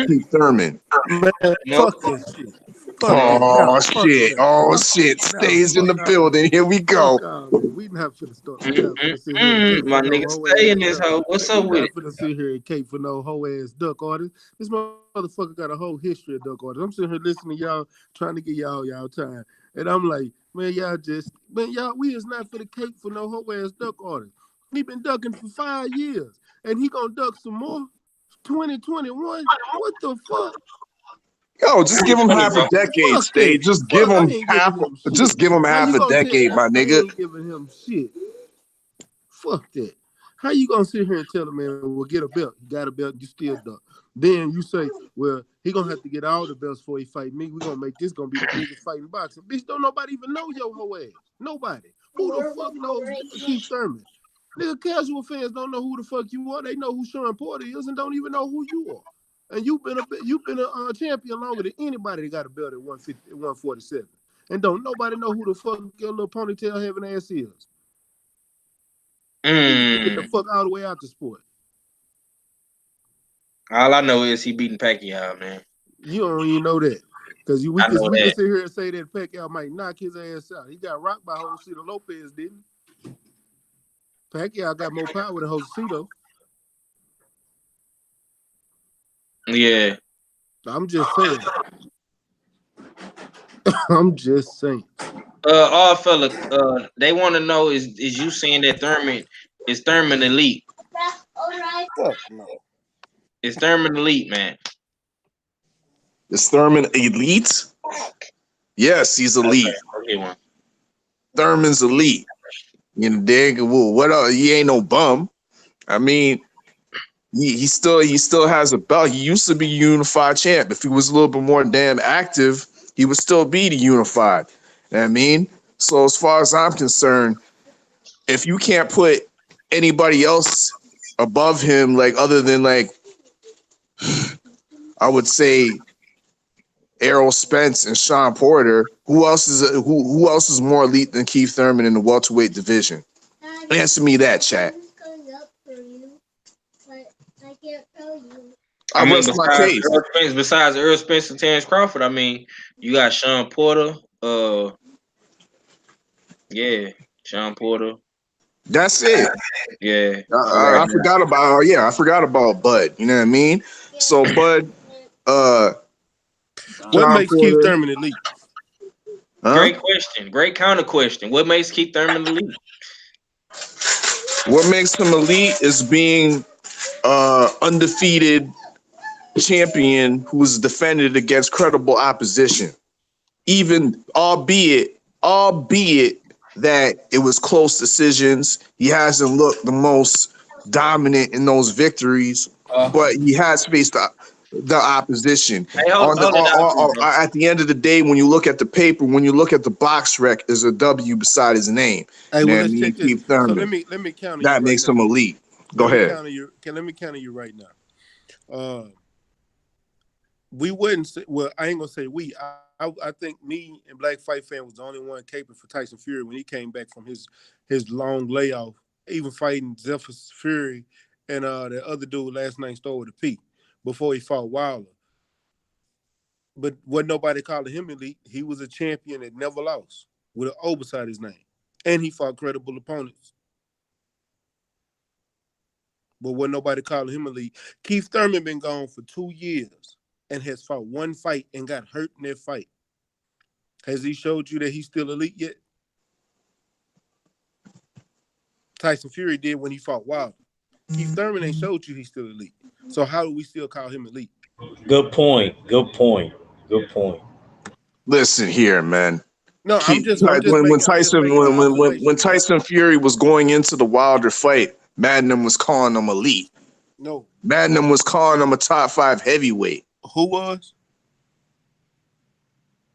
Keith Thurman? Man, Nope. fuck that shit. Fuck that. Oh Now, fuck shit! that. Oh Fuck shit! that. Now, Stays in fuck the out of building. here. Here we go. Fuck out of here. We not finna start. We not finna sit here and cape My for no nigga, hoe stay ass in this duck. hoe. What's We up with not it? finna sit here and cape for no hoe ass duck artist. This motherfucker got a whole history of duck artists. I'm sitting here listening to y'all, trying to get y'all time. And I'm like, man, we is not finna cape for no hoe ass duck artist. He been ducking for 5 years. And he gonna duck some more. 2021? What the fuck? Yo, just give him half a decade, Fuck Stay. that. Just give Fuck, I him ain't giving him shit. just give him How half you a gonna tell decade, my I nigga. ain't giving him shit. Fuck that. How you gonna sit here and tell a man, well, get a belt. You got a belt, you still duck. Then you say, well, he gonna have to get all the belts before he fight me. We're gonna make this gonna be the biggest fight in boxing. Bitch, don't nobody even know your whole ass. Nobody. Who the fuck knows Keith Thurman? Nigga, casual fans don't know who the fuck you are. They know who Sean Porter is and don't even know who you are. And you've been a champion longer than anybody that got a belt at 150, 147. And don't nobody know who the fuck your little ponytail having ass is. You need to get the fuck all the way out the sport. All I know is he beating Pacquiao, man. You don't even know that. Because we I know can that. sit here and say that Pacquiao might knock his ass out. He got rocked by Jose Lopez, didn't he? Pacquiao got more power than Josecito. Yeah. I'm just saying. I'm just saying. All fella, they want to know is you saying that Thurman elite? Fuck no. Is Thurman elite, man? Is Thurman elite? Yes, he's elite. Okay, one. Thurman's elite. You know, dig. Well, what else? He ain't no bum. I mean, he still has a belt. He used to be unified champ. If he was a little bit more damn active, he would still be the unified. You know what I mean? So as far as I'm concerned, if you can't put anybody else above him, like other than like I would say Errol Spence and Sean Porter, who else is more elite than Keith Thurman in the welterweight division? Answer me that, chat. I I mean, rest my case. besides Earl Spence and Terrence Crawford, I mean, you got Sean Porter. Yeah, Sean Porter. That's it. Yeah, I forgot about. I forgot about Bud. You know what I mean? So Bud, What John makes Keith Porter, Thurman elite? huh? Great question. Great counter question. What makes Keith Thurman elite? What makes him elite is being undefeated champion who's defended against credible opposition. Even albeit that it was close decisions, he hasn't looked the most dominant in those victories, but he has faced the opposition. Hey, hold it down, bro. At the end of the day, when you look at the paper, when you look at the box rec, there's a W beside his name. Hey, well, let's check this. Keith So Thurman. let me counter That you makes right him now. elite. Go ahead. Let me counter you right now. We wouldn't say, well, I ain't gonna say we. I think me and Black Fight Fan was the only one caping for Tyson Fury when he came back from his long layoff, even fighting Zephyr Fury and that other dude last night stole with a P before he fought Wilder. But wasn't nobody calling him elite. He was a champion that never lost with an O beside his name. And he fought credible opponents. But wasn't nobody calling him elite. Keith Thurman been gone for 2 years and has fought one fight and got hurt in that fight. Has he showed you that he's still elite yet? Tyson Fury did when he fought Wilder. Keith Thurman ain't showed you he's still elite. So how do we still call him elite? Good point. Good point. Good point. Listen here, man. No, I'm just When making an observation. Tyson Fury was going into the Wilder fight, Madden was calling him elite. No. Madden was calling him a top 5 heavyweight. Who was?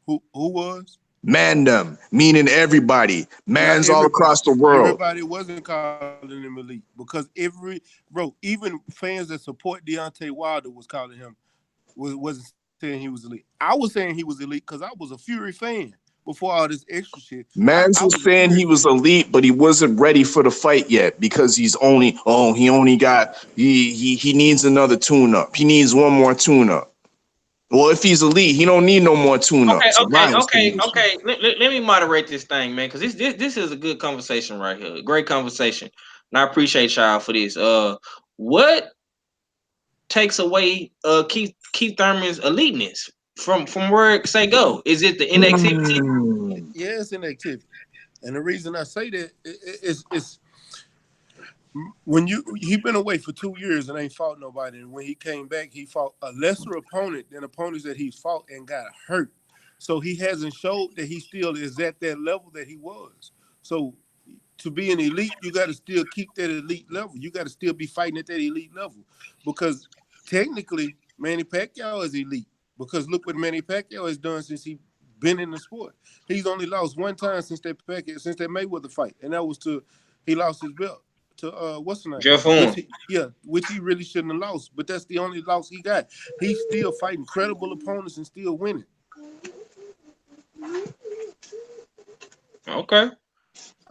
Who was? Mandem, meaning everybody. Man's all everybody. across the world. Everybody wasn't calling him elite because even fans that support Deontay Wilder was calling him, wasn't saying he was elite. I was saying he was elite because I was a Fury fan before all this extra shit. Mans was saying he was elite, but he wasn't ready for the fight yet because he needs another tune-up. He needs one more tune-up. Well, if he's elite, he don't need no more tune-ups. Okay. Let me moderate this thing, man, because this is a good conversation right here. Great conversation, and I appreciate y'all for this. What takes away Keith Thurman's eliteness from where it say go? Is it the inactivity? Yeah, it's inactivity, and the reason I say that is when he been away for 2 years and ain't fought nobody, and when he came back, he fought a lesser opponent than opponents that he fought and got hurt. So he hasn't showed that he still is at that level that he was. So to be an elite, you got to still keep that elite level. You got to still be fighting at that elite level because technically Manny Pacquiao is elite because look what Manny Pacquiao has done since he been in the sport. He's only lost one time since that Mayweather fight, and that was he lost his belt to what's the name? Jeff Horn. Which he really shouldn't have lost, but that's the only loss he got. He's still fighting credible opponents and still winning. Okay.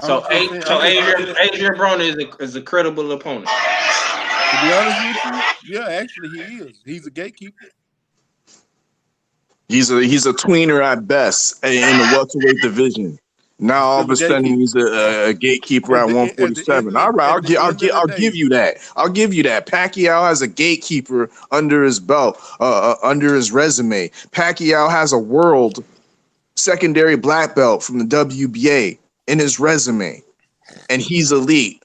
So Adrian Broner is a credible opponent. To be honest with you, yeah, actually he is. He's a gatekeeper. He's a tweener at best in the welterweight division. Now He's all still of a a sudden gatekeeper. he's a gatekeeper at At the end 147. All right, at the end of the I'll day, give you that. I'll give you that. Pacquiao has a gatekeeper under his belt, under his resume. Pacquiao has a world secondary black belt from the WBA in his resume, and he's elite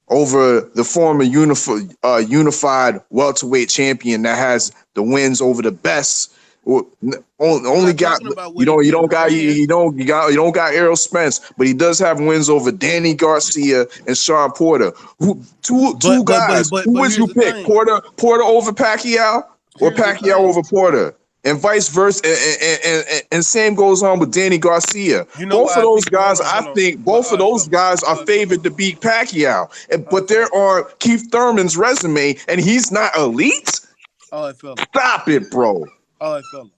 over the former unified welterweight champion that has the wins over the best. I'm Only not got talking about you what he don't you did in don't the got past. you don't got Errol Spence, but he does have wins over Danny Garcia and Sean Porter. Who two guys? Who But would here's you the pick? thing. Porter over Pacquiao or Here's the Pacquiao thing. over Porter? And vice versa, and same goes on with Danny Garcia. You know Both of why those people guys, I hold on. think, But both of those guys are fella, favored to beat Pacquiao. all right, But fella, they're on Keith Thurman's resume, and he's not elite. all right, fella, Stop it, bro. all right, fella.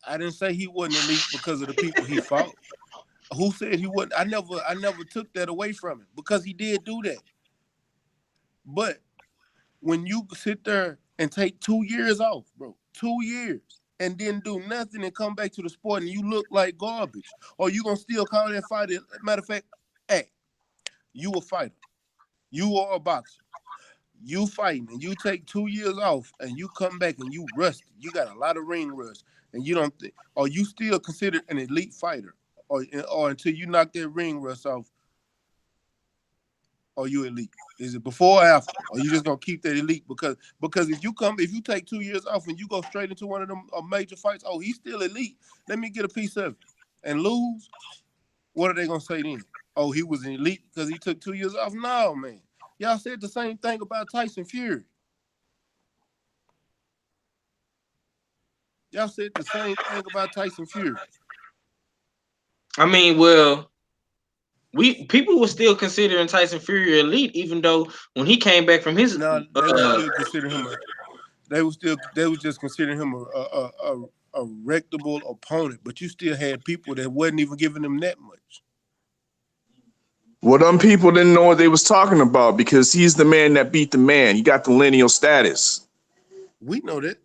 I didn't say he wasn't elite because of the people he fought. Who said he wasn't? I never took that away from him because he did do that. But when you sit there and take 2 years off, bro, 2 years, and then do nothing and come back to the sport and you look like garbage, or you gonna still call that fighter? Matter of fact, hey, you a fighter, you are a boxer, you fighting, and you take 2 years off and you come back and you rusty, you got a lot of ring rust, and you don't think, are you still considered an elite fighter, or until you knock that ring rust off, are you elite? Is it before or after? Or you just gonna keep that elite because if you take 2 years off and you go straight into one of them major fights, oh, he's still elite. Let me get a piece of it and lose. What are they gonna say then? Oh, he was an elite because he took 2 years off. No, man. Y'all said the same thing about Tyson Fury. Y'all said the same thing about Tyson Fury. I mean, well, people were still considering Tyson Fury elite, even though when he came back from his No, they would still consider him they was just considering him a rectable opponent, but you still had people that wasn't even giving him that much. Well, them people didn't know what they was talking about because he's the man that beat the man. He got the lineal status. We know that.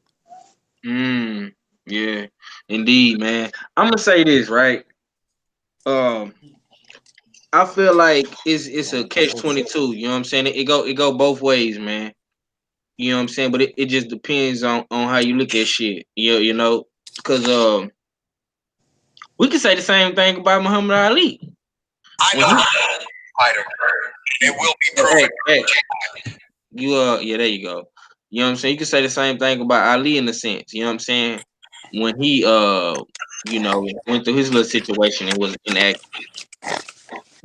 Yeah, indeed, man. I'm gonna say this, right? Um, I feel like it's a catch-22. You know what I'm saying? It go both ways, man. You know what I'm saying? But it just depends on how you look at shit. You know, because we can say the same thing about Muhammad Ali. I When know he, fighter. It will be hey, proven. hey, you yeah, there you go. You know what I'm saying? You can say the same thing about Ali in a sense. You know what I'm saying? When he you know, went through his little situation and was inactive.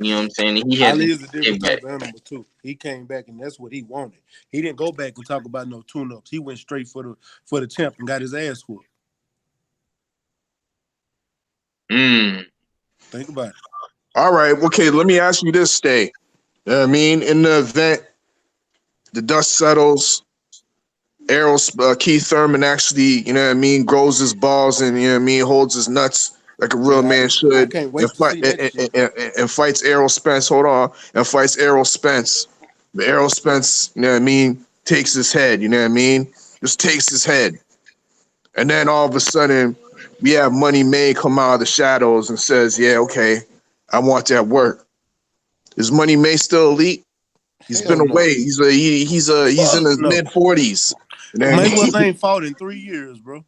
You know what I'm saying? And he had to Ali is a get different back. type of animal too. He came back and that's what he wanted. He didn't go back and talk about no tune-ups. He went straight for the champ and got his ass whooped. Mm. Think about it. All right, okay, let me ask you this, Stay. You know what I mean? In the event the dust settles, Keith Thurman actually, you know what I mean, grows his balls and, you know what I mean, holds his nuts like a real Yeah, man I should can't and wait to fight see that shit. and fights Errol Spence. Hold on, and fights Errol Spence. But Errol Spence, you know what I mean, takes his head. You know what I mean, just takes his head, and then all of a sudden, we have Money May come out of the shadows and says, "Yeah, okay, I want that work." Is Money May still elite? He's been Hell no. away. He's in Fuck his no. mid-40s. You know what I Mayweather mean? ain't fought in 3 years, bro.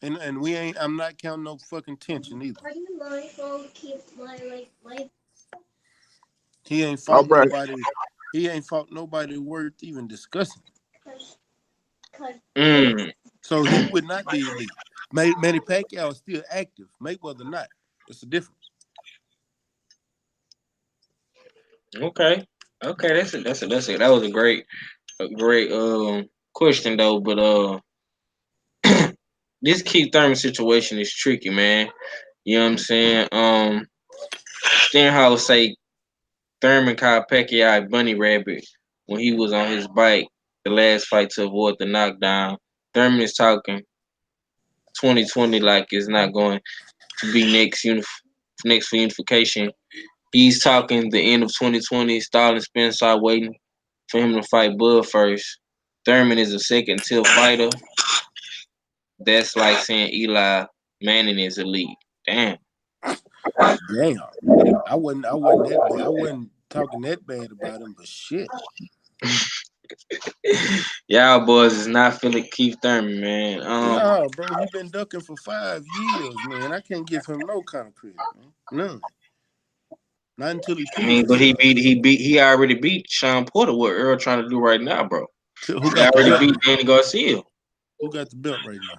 And we ain't. I'm not counting no fucking tension either. He ain't All fought right. nobody. He ain't fought nobody worth even discussing. Mm. So he would not be elite. Manny Pacquiao is still active. Mayweather not. It's a difference. Okay. Okay, that was a great question though, but this Keith Thurman situation is tricky, man. You know what I'm saying? Stenhouse say Thurman called Pacquiao a bunny rabbit when he was on his bike the last fight to avoid the knockdown. Thurman is talking 2020 like it's not going to be next for unification. He's talking the end of 2020. Stalin Spencer waiting for him to fight Bud first. Thurman is a second tier fighter. That's like saying Eli Manning is elite. Damn. Damn. I wasn't that bad. I wasn't talking that bad about him, but shit. Y'all boys is not feeling Keith Thurman, man. Nah, bro, he been ducking for 5 years, man. I can't give him no kind of credit, man. None. Not until he I proves mean, but himself. he already beat Sean Porter. What Earl trying to do right now, bro? Who He got the already belt? beat Danny Garcia. Who got the belt right now?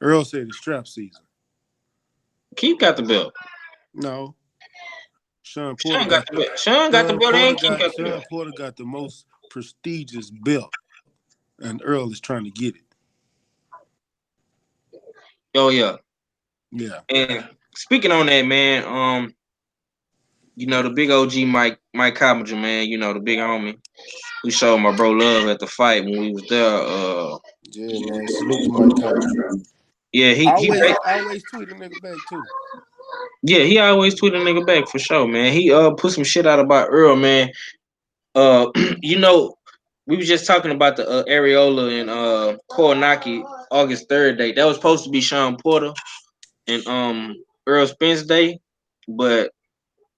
Earl said it's strap season. Keith got the belt. No, Sean Porter Sean got got the belt. Sean got the belt and Keith got the Sean belt. Porter got the most prestigious belt, and Earl is trying to get it. Oh yeah. Yeah. And speaking on that, man, the big OG Mike Coppinger, man, the big homie who showed my bro love at the fight when we was there. Yeah, man. Salute to Mike Coppinger. Yeah, Always tweet a nigga back too. yeah, he always tweet a nigga back for sure, man. He put some shit out about Earl, man. You know, we was just talking about the Areola and Koronaki August 3rd date. That was supposed to be Sean Porter and Earl Spence Day, but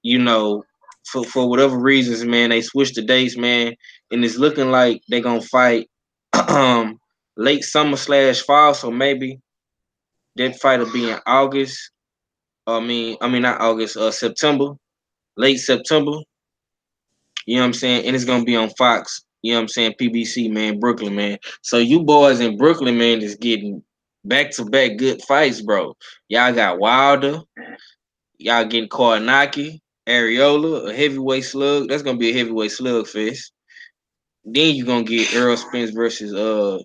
you know, for whatever reasons, man, they switched the dates, man, and it's looking like they gonna fight late summer / fall. So maybe that fight will be in August. I mean not August, September, late September. You know what I'm saying? And it's gonna be on Fox. You know what I'm saying? PBC, man, Brooklyn, man. So you boys in Brooklyn, man, is getting back to back good fights, bro. Y'all got Wilder. Y'all getting Koronaki, Areola, a heavyweight slug. That's gonna be a heavyweight slug fest. Then you gonna get Earl Spence versus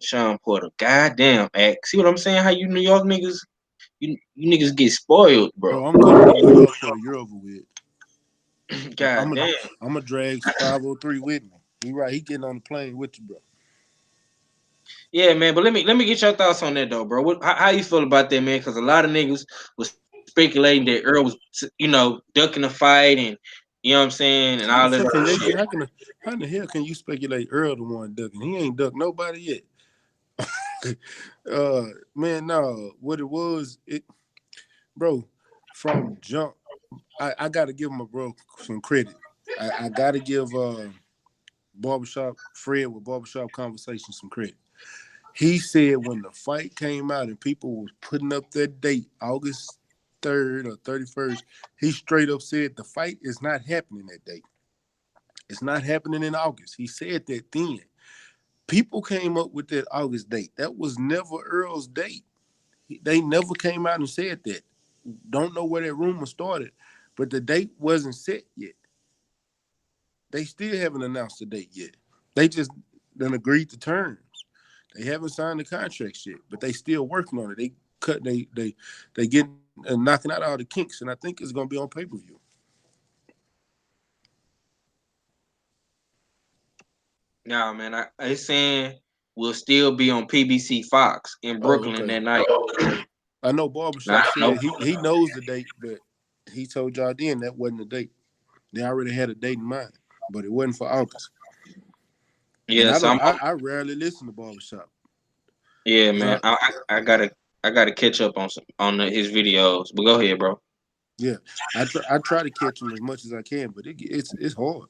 Sean Porter. God damn, act. See what I'm saying? How you New York niggas, you niggas get spoiled, bro. Bro, I'm coming to New York for the year over with. God I'm a damn. I'm a drag 503 with me. He right. He getting on the plane with you, bro. Yeah, man. But let me get your thoughts on that though, bro. How you feel about that, man? Because a lot of niggas was speculating that Earl was, ducking the fight and you know what I'm saying, and How all the that fuck other can they? shit. How in the hell can you speculate Earl the one ducking? He ain't ducked nobody yet. Man, no. What it was, bro, from jump. I got to give my bro some credit. I got to give Barbershop Fred with Barbershop Conversation some credit. He said when the fight came out and people was putting up that date, August 3rd or 31st, he straight up said the fight is not happening that day. It's not happening in August. He said that then. People came up with that August date. That was never Earl's date. They never came out and said that. Don't know where that rumor started, but the date wasn't set yet. They still haven't announced the date yet. They just done agreed to terms. They haven't signed the contracts yet, but they still working on it. They getting knocking out all the kinks, and I think it's gonna be on pay-per-view. Nah, man. I saying we'll still be on PBC Fox in Oh, Brooklyn okay. that night. I know Nah, Barbershop no. said he knows the date, but he told y'all then that wasn't the date. They already had a date in mind, but it wasn't for August. And Yeah, so I rarely listen to Barbershop. yeah, 'Cause man. I gotta catch up on his videos. But go ahead, bro. yeah, I try to catch them as much as I can, but it's hard.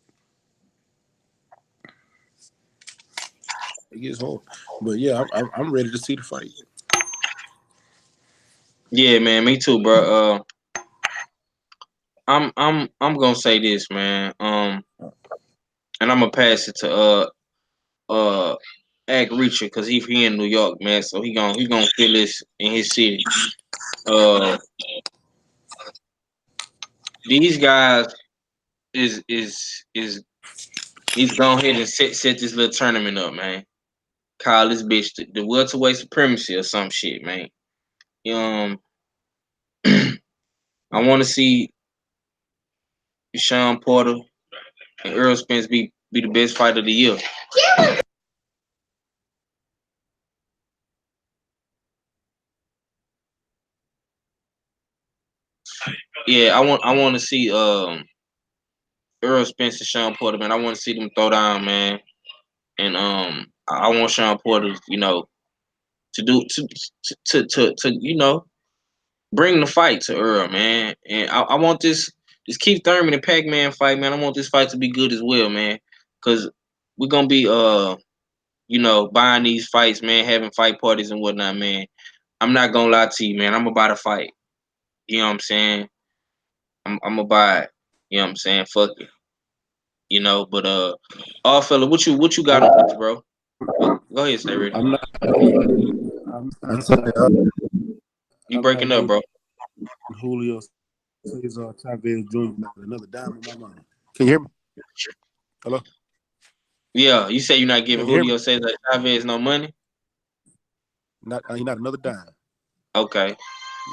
It gets hard. But yeah, I'm ready to see the fight. Yeah, man. Me too, bro. I'm gonna say this, man. And I'm gonna pass it to uh Ag Reacher because he in New York, man. So he gonna feel this in his city. Uh, these guys is he's going ahead and set this little tournament up, man. Call this bitch the welterweight supremacy or some shit, man. Um, I want to see Sean Porter and Earl Spence be the best fight of the year. Yeah, I want to see Earl Spence and Sean Porter, man. I want to see them throw down, man. And I want Sean Porter, to do to bring the fight to Earl, man. And I want this Keith Thurman and Pac-Man fight, man. I want this fight to be good as well, man. Cause we're gonna be buying these fights, man, having fight parties and whatnot, man. I'm not gonna lie to you, man. I'm about to fight. You know what I'm saying? I'm gonna buy it. You know what I'm saying? Fuck it. But all fella, what you got on this, bro? Go ahead, stay ready. I'm not. I'm saying You I'm breaking not up, bro? giving Julio Cesar Chavez Jr. another dime in my money. Can you hear me? Hello? Yeah, you say you're not Can giving you hear me? Julio Cesar Chavez no money? Not another dime. Okay.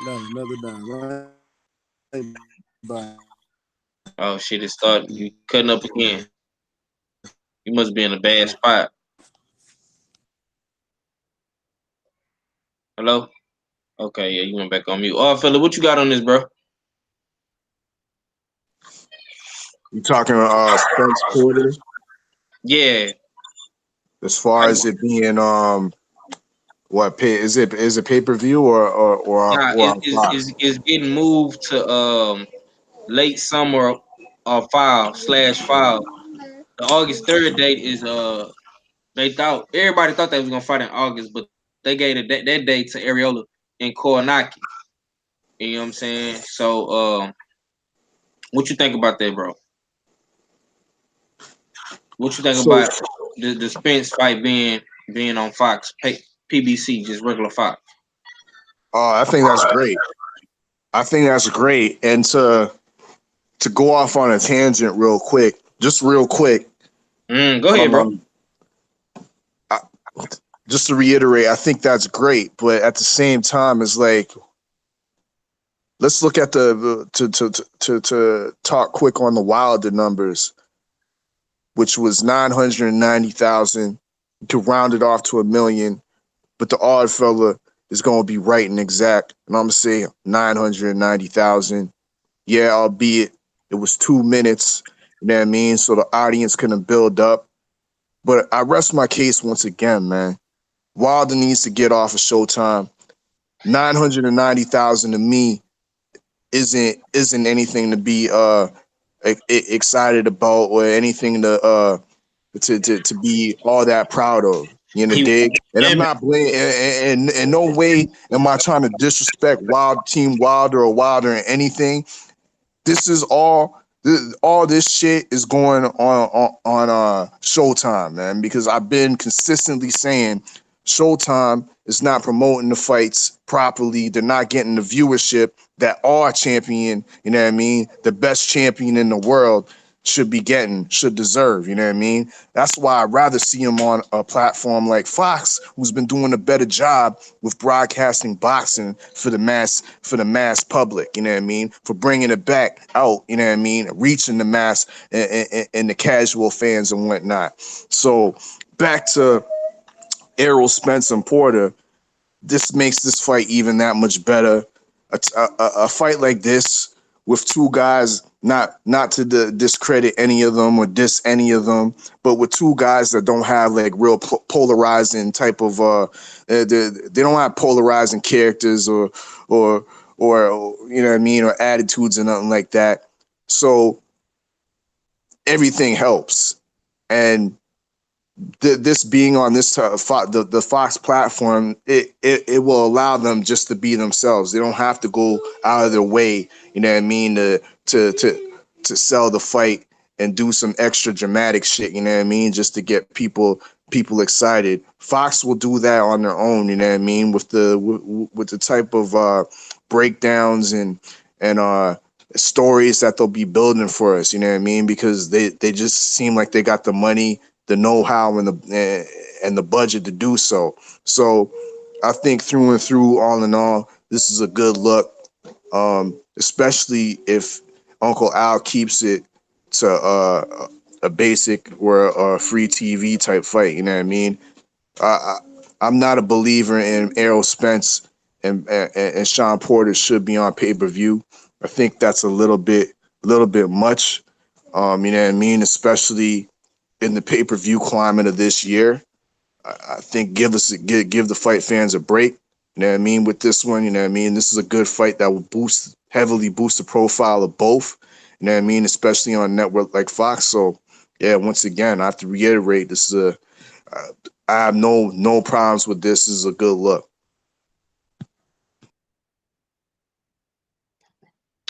Not another dime. I ain't buying Oh shit, it started. You cutting up again. You must be in a bad spot. Hello? Okay, yeah, you went back on mute. Oh, fella, what you got on this, bro? You talking Spence Porter Yeah. as far as it being what pay is it pay-per-view Nah, or on Fox? it's getting moved to late summer or fall/fall. The August 3rd date is everybody thought they was gonna fight in August, but they gave that date to Areola and Koronaki. You know what I'm saying? So what you think about that, bro? What you think So about the Spence fight being on Fox, PBC, just regular Fox? I think that's great. I think that's great. And to go off on a tangent real quick, just real quick, Go ahead, bro. I, just to reiterate, I think that's great. But at the same time, it's like let's look at the to talk quick on the Wilder numbers, which was 990,000 to round it off to 1 million. But the odd fella is going to be right and exact, and I'm gonna say 990,000. Yeah, albeit it was 2 minutes. You know what I mean? So the audience couldn't build up. But I rest my case once again, man. Wilder needs to get off of Showtime. 990,000 to me isn't anything to be excited about or anything to be all that proud of. You know, He dig? And I'm and not blaming. In no way am I trying to disrespect Team Wilder or Wilder or anything. This is all this shit is going on Showtime, man, because I've been consistently saying Showtime is not promoting the fights properly. They're not getting the viewership that our champion, you know what I mean, the best champion in the world should deserve, you know what I mean? That's why I'd rather see him on a platform like Fox, who's been doing a better job with broadcasting boxing for the mass public, you know what I mean? For bringing it back out, you know what I mean? Reaching the mass and the casual fans and whatnot. So back to Errol Spence and Porter, this makes this fight even that much better. A fight like this with two guys, not to discredit any of them or diss any of them, but with two guys that don't have like real polarizing type of they don't have polarizing characters or you know what I mean, or attitudes and nothing like that. So everything helps, and this being on the Fox platform, it will allow them just to be themselves. They don't have to go out of their way, you know what I mean, to sell the fight and do some extra dramatic shit, you know what I mean, just to get people excited. Fox will do that on their own, you know what I mean, with the type of breakdowns and stories that they'll be building for us, you know what I mean, because they just seem like they got the money, the know-how, and the budget to do so. So I think through and through, all in all, this is a good look, especially if Uncle Al keeps it to a basic or a free TV type fight. You know what I mean? I'm not a believer in Errol Spence and Sean Porter should be on pay-per-view. I think that's a little bit much. You know what I mean? Especially in the pay-per-view climate of this year. I think give the fight fans a break. You know what I mean? With this one, you know what I mean? This is a good fight that will heavily boost the profile of both. You know what I mean? Especially on a network like Fox. So, yeah, once again, I have to reiterate, this is I have no problems with this. This is a good look.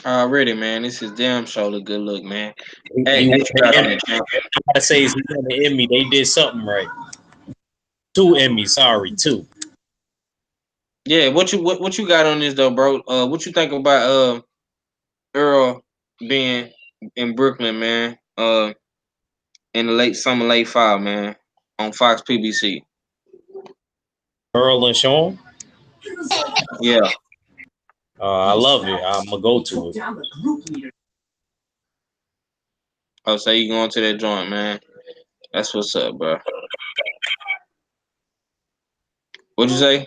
Already, man. This is damn sure a good look, man. He Hey, won what you got on the it, champ? I gotta say, he won the Emmy. They did something right. 2 Emmys, sorry, 2. Yeah, what you got on this though, bro? What you think about Earl being in Brooklyn, man? In the late summer, late fall, man, on Fox PBC. Earl and Sean. Yeah. I love it. I'm gonna go to it. Oh, so you going to that joint, man? That's what's up, bro. What'd you say?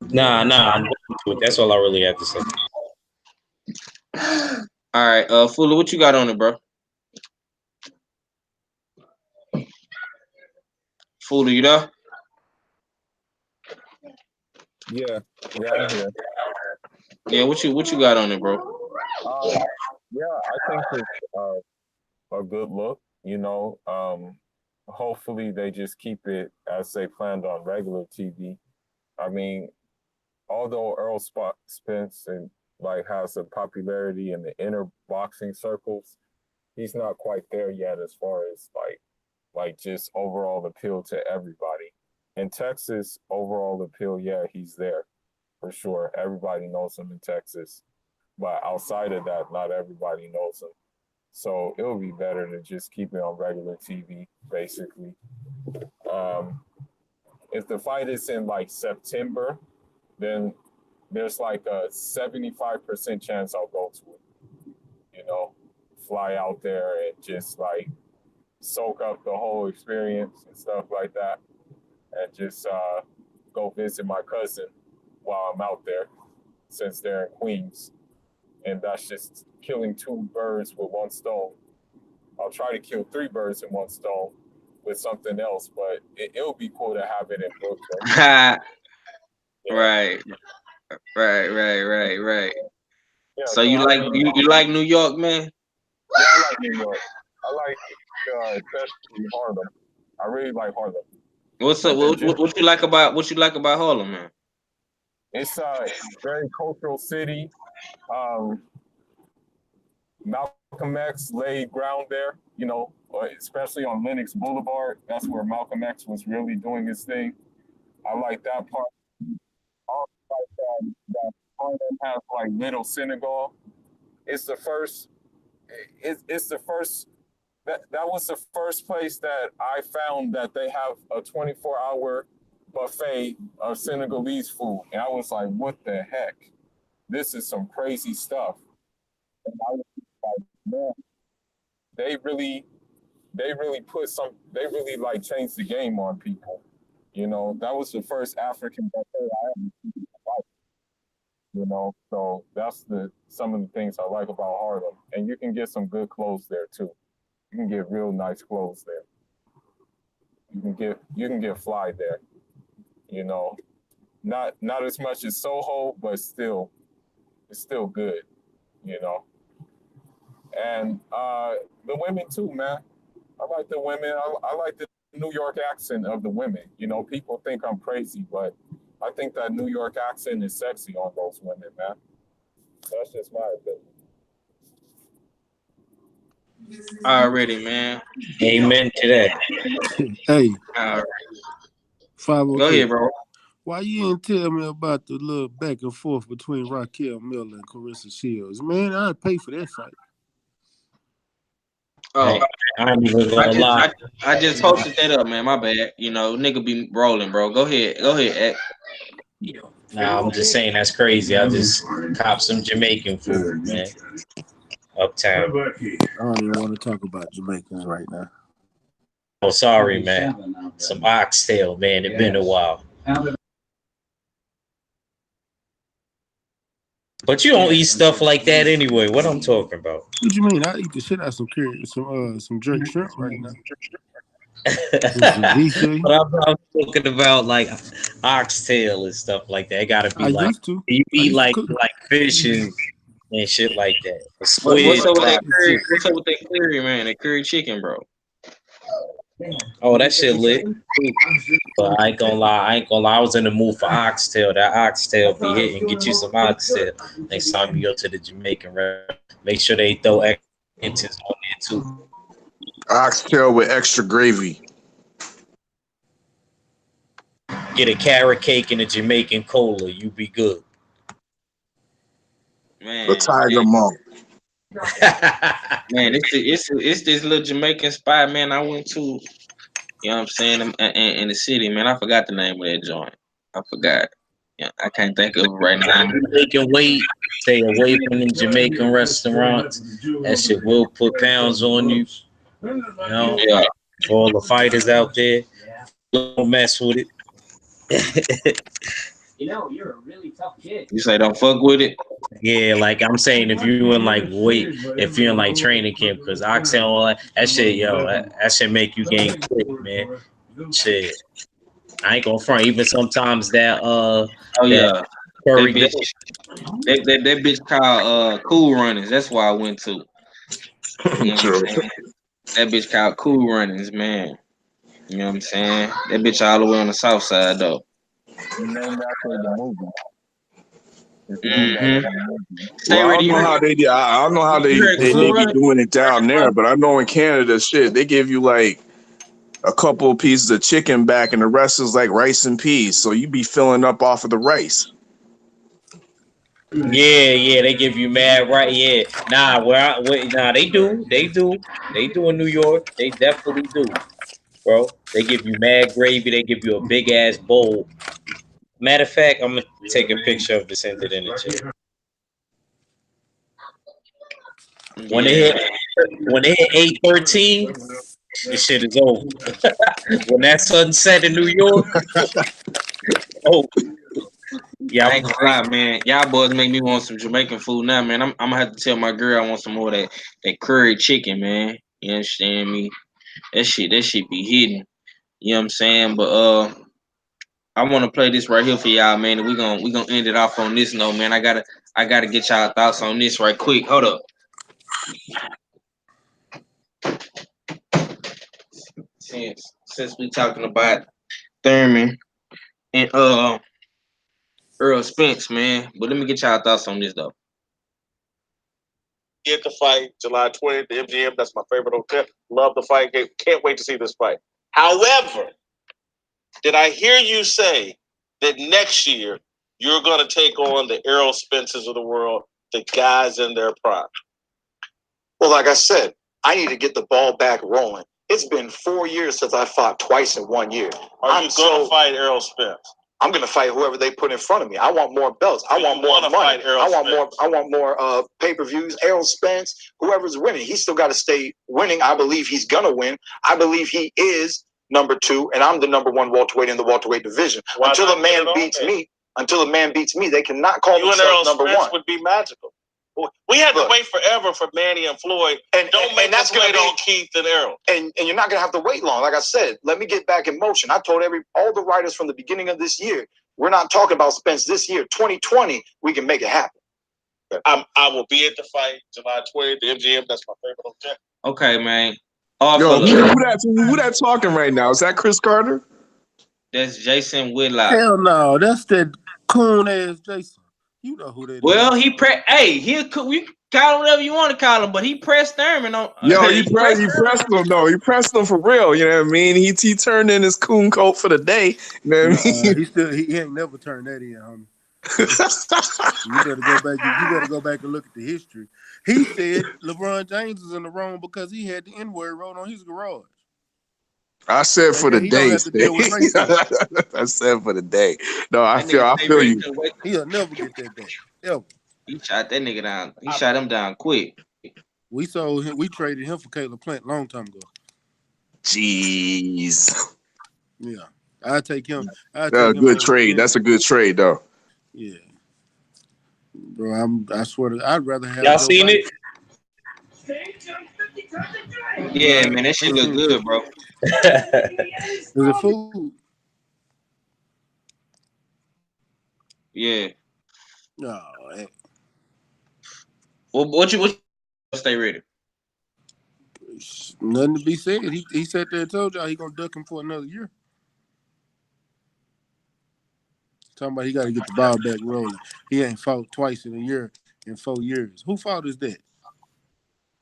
Nah, I'm going to it. That's all I really have to say. All right, Fuller, what you got on it, bro? Fuller, you there? Yeah, I'm here. Yeah, what you got on it, bro? Yeah, I think it's a good look. You know, hopefully they just keep it as they planned on regular TV. I mean, although Earl Spence and like has a popularity in the inner boxing circles, he's not quite there yet as far as like just overall appeal to everybody. In Texas, overall appeal, yeah, he's there for sure. Everybody knows him in Texas, but outside of that, not everybody knows him. So it would be better to just keep it on regular TV, basically. If the fight is in like September, then there's like a 75% chance I'll go to it. You know, fly out there and just like soak up the whole experience and stuff like that, and just go visit my cousin while I'm out there, since they're in Queens. And that's just killing 2 birds with 1 stone. I'll try to kill 3 birds in 1 stone with something else, but it'll be cool to have it in Brooklyn. Right. Yeah, So you like you like New York, man? Yeah, I like New York. I like especially Harlem. I really like Harlem. What's up? What you like about Harlem, man? It's a very cultural city. Malcolm X laid ground there, you know, especially on Lenox Boulevard. That's where Malcolm X was really doing his thing. I like that part. I also like that Harlem has like Little Senegal. It's the first. It's the first. That was the first place that I found that they have a 24-hour buffet of Senegalese food, and I was like, "What the heck? This is some crazy stuff." And I was like, "Man, they really like changed the game on people." You know, that was the first African buffet I ever seen in my life. You know, so that's some of the things I like about Harlem, and you can get some good clothes there too. You can get real nice clothes there. You can get fly there. You know, not as much as Soho, but still, it's still good. You know, and the women too, man. I like the women. I like the New York accent of the women. You know, people think I'm crazy, but I think that New York accent is sexy on those women, man. That's just my opinion. Already, man. Amen to that. Hey, All right. 503. Go ahead, bro. Why you didn't tell me about the little back and forth between Raquel Miller and Carissa Shields? Man, I'd pay for that fight. Oh, I ain't even gonna lie. I just posted that up, man. My bad. You know, nigga be rolling, bro. Go ahead, Ed. Nah, I'm just saying that's crazy. I just cop some Jamaican food, man. Uptown. I don't even want to talk about Jamaicans right now. Oh, sorry, man. Some oxtail, man. It's been a while. But you don't eat stuff like that anyway. What I'm talking about? What you mean? I eat the shit out of some jerk shrimp right now. But I'm talking about like oxtail and stuff like that. It gotta I be like used to. you I eat used to like cook. fish and shit like that. A What's squid up with fry. that curry? What's up with that curry, man? That curry chicken, bro. Oh, that shit lit. But I ain't gonna lie, I was in the mood for oxtail. That oxtail be hitting. Get you some oxtail next time you go to the Jamaican restaurant. Make sure they throw extra inches on there too. Oxtail with extra gravy. Get a carrot cake and a Jamaican cola. You be good. The Man, tiger monk. man, it's this little Jamaican spot, man. I went to, you know what I'm saying, in the city, man. I forgot the name of that joint. I forgot. Yeah, I can't think of it right now. Making weight, stay away from the Jamaican restaurants. That shit will put pounds on you. You know, Yeah, for all the fighters out there, don't mess with it. you say don't fuck with it. Yeah, like I'm saying, if you in like weight, if you're in like training camp, because oxtail, all that shit, yo, that shit make you gain quick, man. Shit, I ain't gonna front. Even sometimes Oh that yeah, that curry bitch, goat. that bitch called Cool Runnings. That's why I went to. You know what I'm True. saying? That bitch called Cool Runnings, man. You know what I'm saying? That bitch all the way on the south side though. Named after the movie. It's named Mm-hmm. after the movie. Stay Well, I ready. don't know how they do. I don't know how You heard they What's Cool up? be Runnings? doing it down there, but I know in Canada, shit, they give you like a couple of pieces of chicken back, and the rest is like rice and peas. So you be filling up off of the rice. Yeah, they give you mad right. Yeah, nah, they do in New York. They definitely do, bro. They give you mad gravy. They give you a big ass bowl. Matter of fact, I'm gonna take a picture of it, send it in the chat. When Yeah, man. they hit 8:13, this shit is over. When that sun set in New York, oh yeah, I ain't gonna lie, man. Y'all boys make me want some Jamaican food now, man. I'm gonna have to tell my girl I want some more of that curry chicken, man. You understand me? That shit be hitting. You know what I'm saying? But I want to play this right here for y'all, man. And we gonna end it off on this note, man. I gotta get y'all thoughts on this right quick. Hold up. Since we talking about Thurman and Earl Spence, man. But let me get y'all thoughts on this though. Get the fight July 20th, the MGM. That's my favorite hotel. Love the fight. Can't wait to see this fight. However, did I hear you say that next year you're going to take on the Errol Spences of the world, the guys in their prime? Well, like I said, I need to get the ball back rolling. It's been 4 years since I fought twice in 1 year. Are you going to fight Errol Spence? I'm going to fight whoever they put in front of me. I want more belts. I want more money. I want more pay-per-views. Errol Spence, whoever's winning, he's still got to stay winning. I believe he's going to win. I believe he is number 2, and I'm the number 1 welterweight in the welterweight division. Until a man beats me, they cannot call themselves number 1. You and Errol Spence would be magical. We had to wait forever for Manny and Floyd. And don't make us wait on Keith and Errol. And you're not going to have to wait long. Like I said, let me get back in motion. I told all the writers from the beginning of this year, we're not talking about Spence this year. 2020, we can make it happen. I will be at the fight July 20th, the MGM. That's my favorite hotel. Okay, man. Yo, who that talking right now? Is that Chris Carter? That's Jason Whitlock. Hell no, that's that coon ass Jason. You know who that is. Well, we call him whatever you want to call him, but he pressed Thurman on. Yo, you pressed him though. You pressed him for real. You know what I mean? He turned in his coon coat for the day. You know what I mean? He ain't never turned that in, homie. You better go back. You better go back and look at the history. He said LeBron James is in the wrong because he had the N-word wrote on his garage. I said for the He day. don't have to deal with racism. I said for the day. No, I feel you. He'll never get that back. Ever. He shot that nigga down. He shot him down quick. We sold him. We traded him for Caleb Plant a long time ago. Jeez. Yeah, I take him. Good trade. That's a good trade, though. Yeah, bro. I swear to. I'd rather have. Y'all seen it? Yeah, man, that shit look good, bro. Is it food? Yeah. No, hey, Well, what you stay ready? nothing to be said. He sat there and told y'all he gonna duck him for another year. Talking about he got to get the ball back rolling. He ain't fought twice in a year in 4 years. Who fault is that?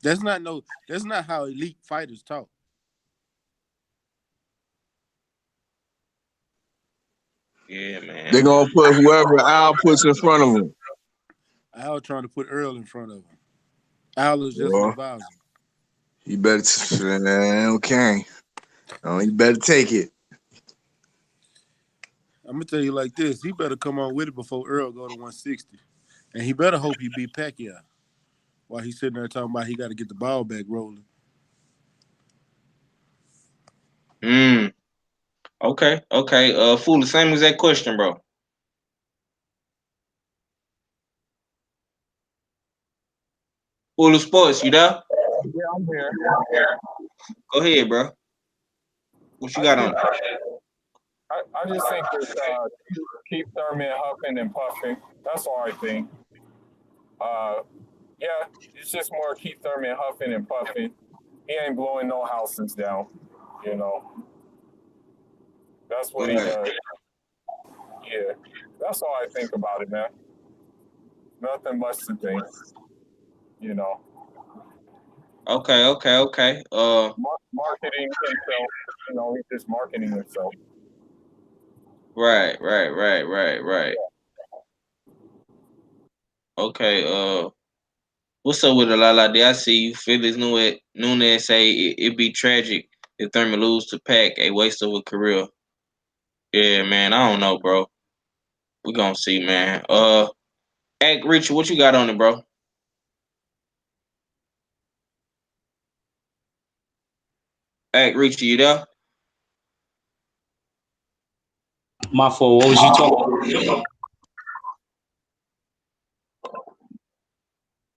That's not how elite fighters talk. Yeah, man. They're gonna put whoever Al puts in front of him. Al trying to put Earl in front of him. Al is just an Well, advisor. you better okay. Oh, you better take it. I'm gonna tell you like this: he better come on with it before Earl go to 160, and he better hope he beat Pacquiao while he's sitting there talking about he got to get the ball back rolling. Okay. Fool, the same exact question, bro. Fool of Sports, you there? Yeah, I'm here. Go ahead, bro. What you I got just, on? I just think it's Keith Thurman huffing and puffing. That's all I think. Yeah, it's just more Keith Thurman huffing and puffing. He ain't blowing no houses down. You know, that's what he does. Yeah, that's all I think about it, man. Nothing much to think. You know, Okay. marketing himself. You know, he's just marketing himself. Right. Okay. What's up with the La Day? I see you. Felix Nunez say it'd be tragic if Thurman lose to Pac, a waste of a career. Yeah, man. I don't know, bro. We gonna see, man. Act Richard, what you got on it, bro? Act Richard, you there? My fault. What was you talking?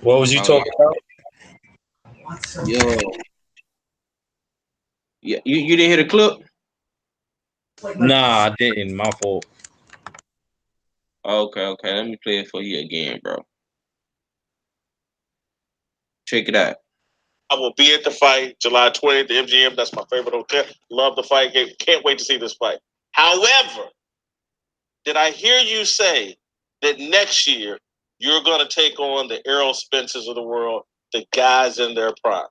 What was you Oh, talking about? yo. Yeah, you didn't hear the clip? Nah, I didn't. My fault. Okay. Let me play it for you again, bro. Check it out. I will be at the fight July 20th, the MGM. That's my favorite hotel. Love the fight. Can't wait to see this fight. However, did I hear you say that next year you're going to take on the Errol Spencers of the world, the guys in their prime?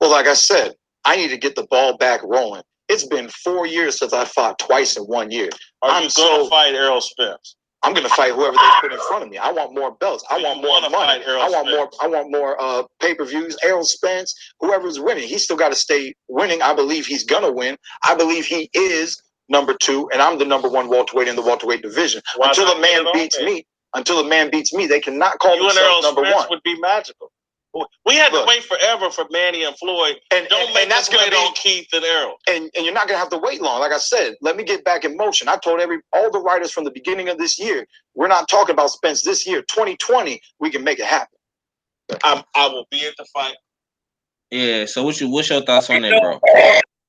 Well, like I said, I need to get the ball back rolling. It's been 4 years since I fought twice in 1 year. Are you going to fight Errol Spence? I'm going to fight whoever they put in front of me. I want more belts. I want more money. I want more pay-per-views. Errol Spence, whoever's winning, he's still got to stay winning. I believe he's going to win. I believe he is number 2, and I'm the number 1 welterweight in the welterweight division. Until a man beats me, they cannot call themselves number 1. Spence would be magical. We had to wait forever for Manny and Floyd, and that's going to be on Keith and Errol. And you're not going to have to wait long. Like I said, let me get back in motion. I told all the writers from the beginning of this year, we're not talking about Spence this year. 2020, we can make it happen. I will be at the fight. Yeah. So what's your thoughts on that, bro?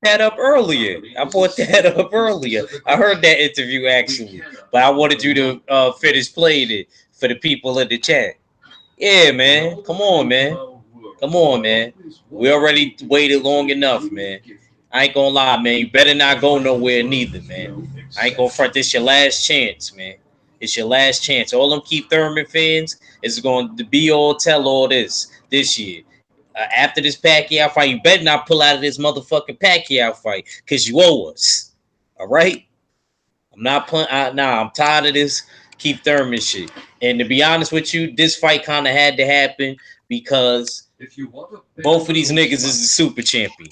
That up earlier. I brought that up earlier. I heard that interview actually, but I wanted you to finish playing it for the people in the chat. Yeah, man. Come on, man. We already waited long enough, man. I ain't gonna lie, man. You better not go nowhere neither, man. I ain't gonna front. This your last chance, man. It's your last chance. All them Keith Thurman fans is going to be all tell all this year. After this Pacquiao fight, you better not pull out of this motherfucking Pacquiao fight because you owe us. All right? I'm not playing. I'm tired of this Keith Thurman shit. And to be honest with you, this fight kind of had to happen because both of these niggas is the super champion.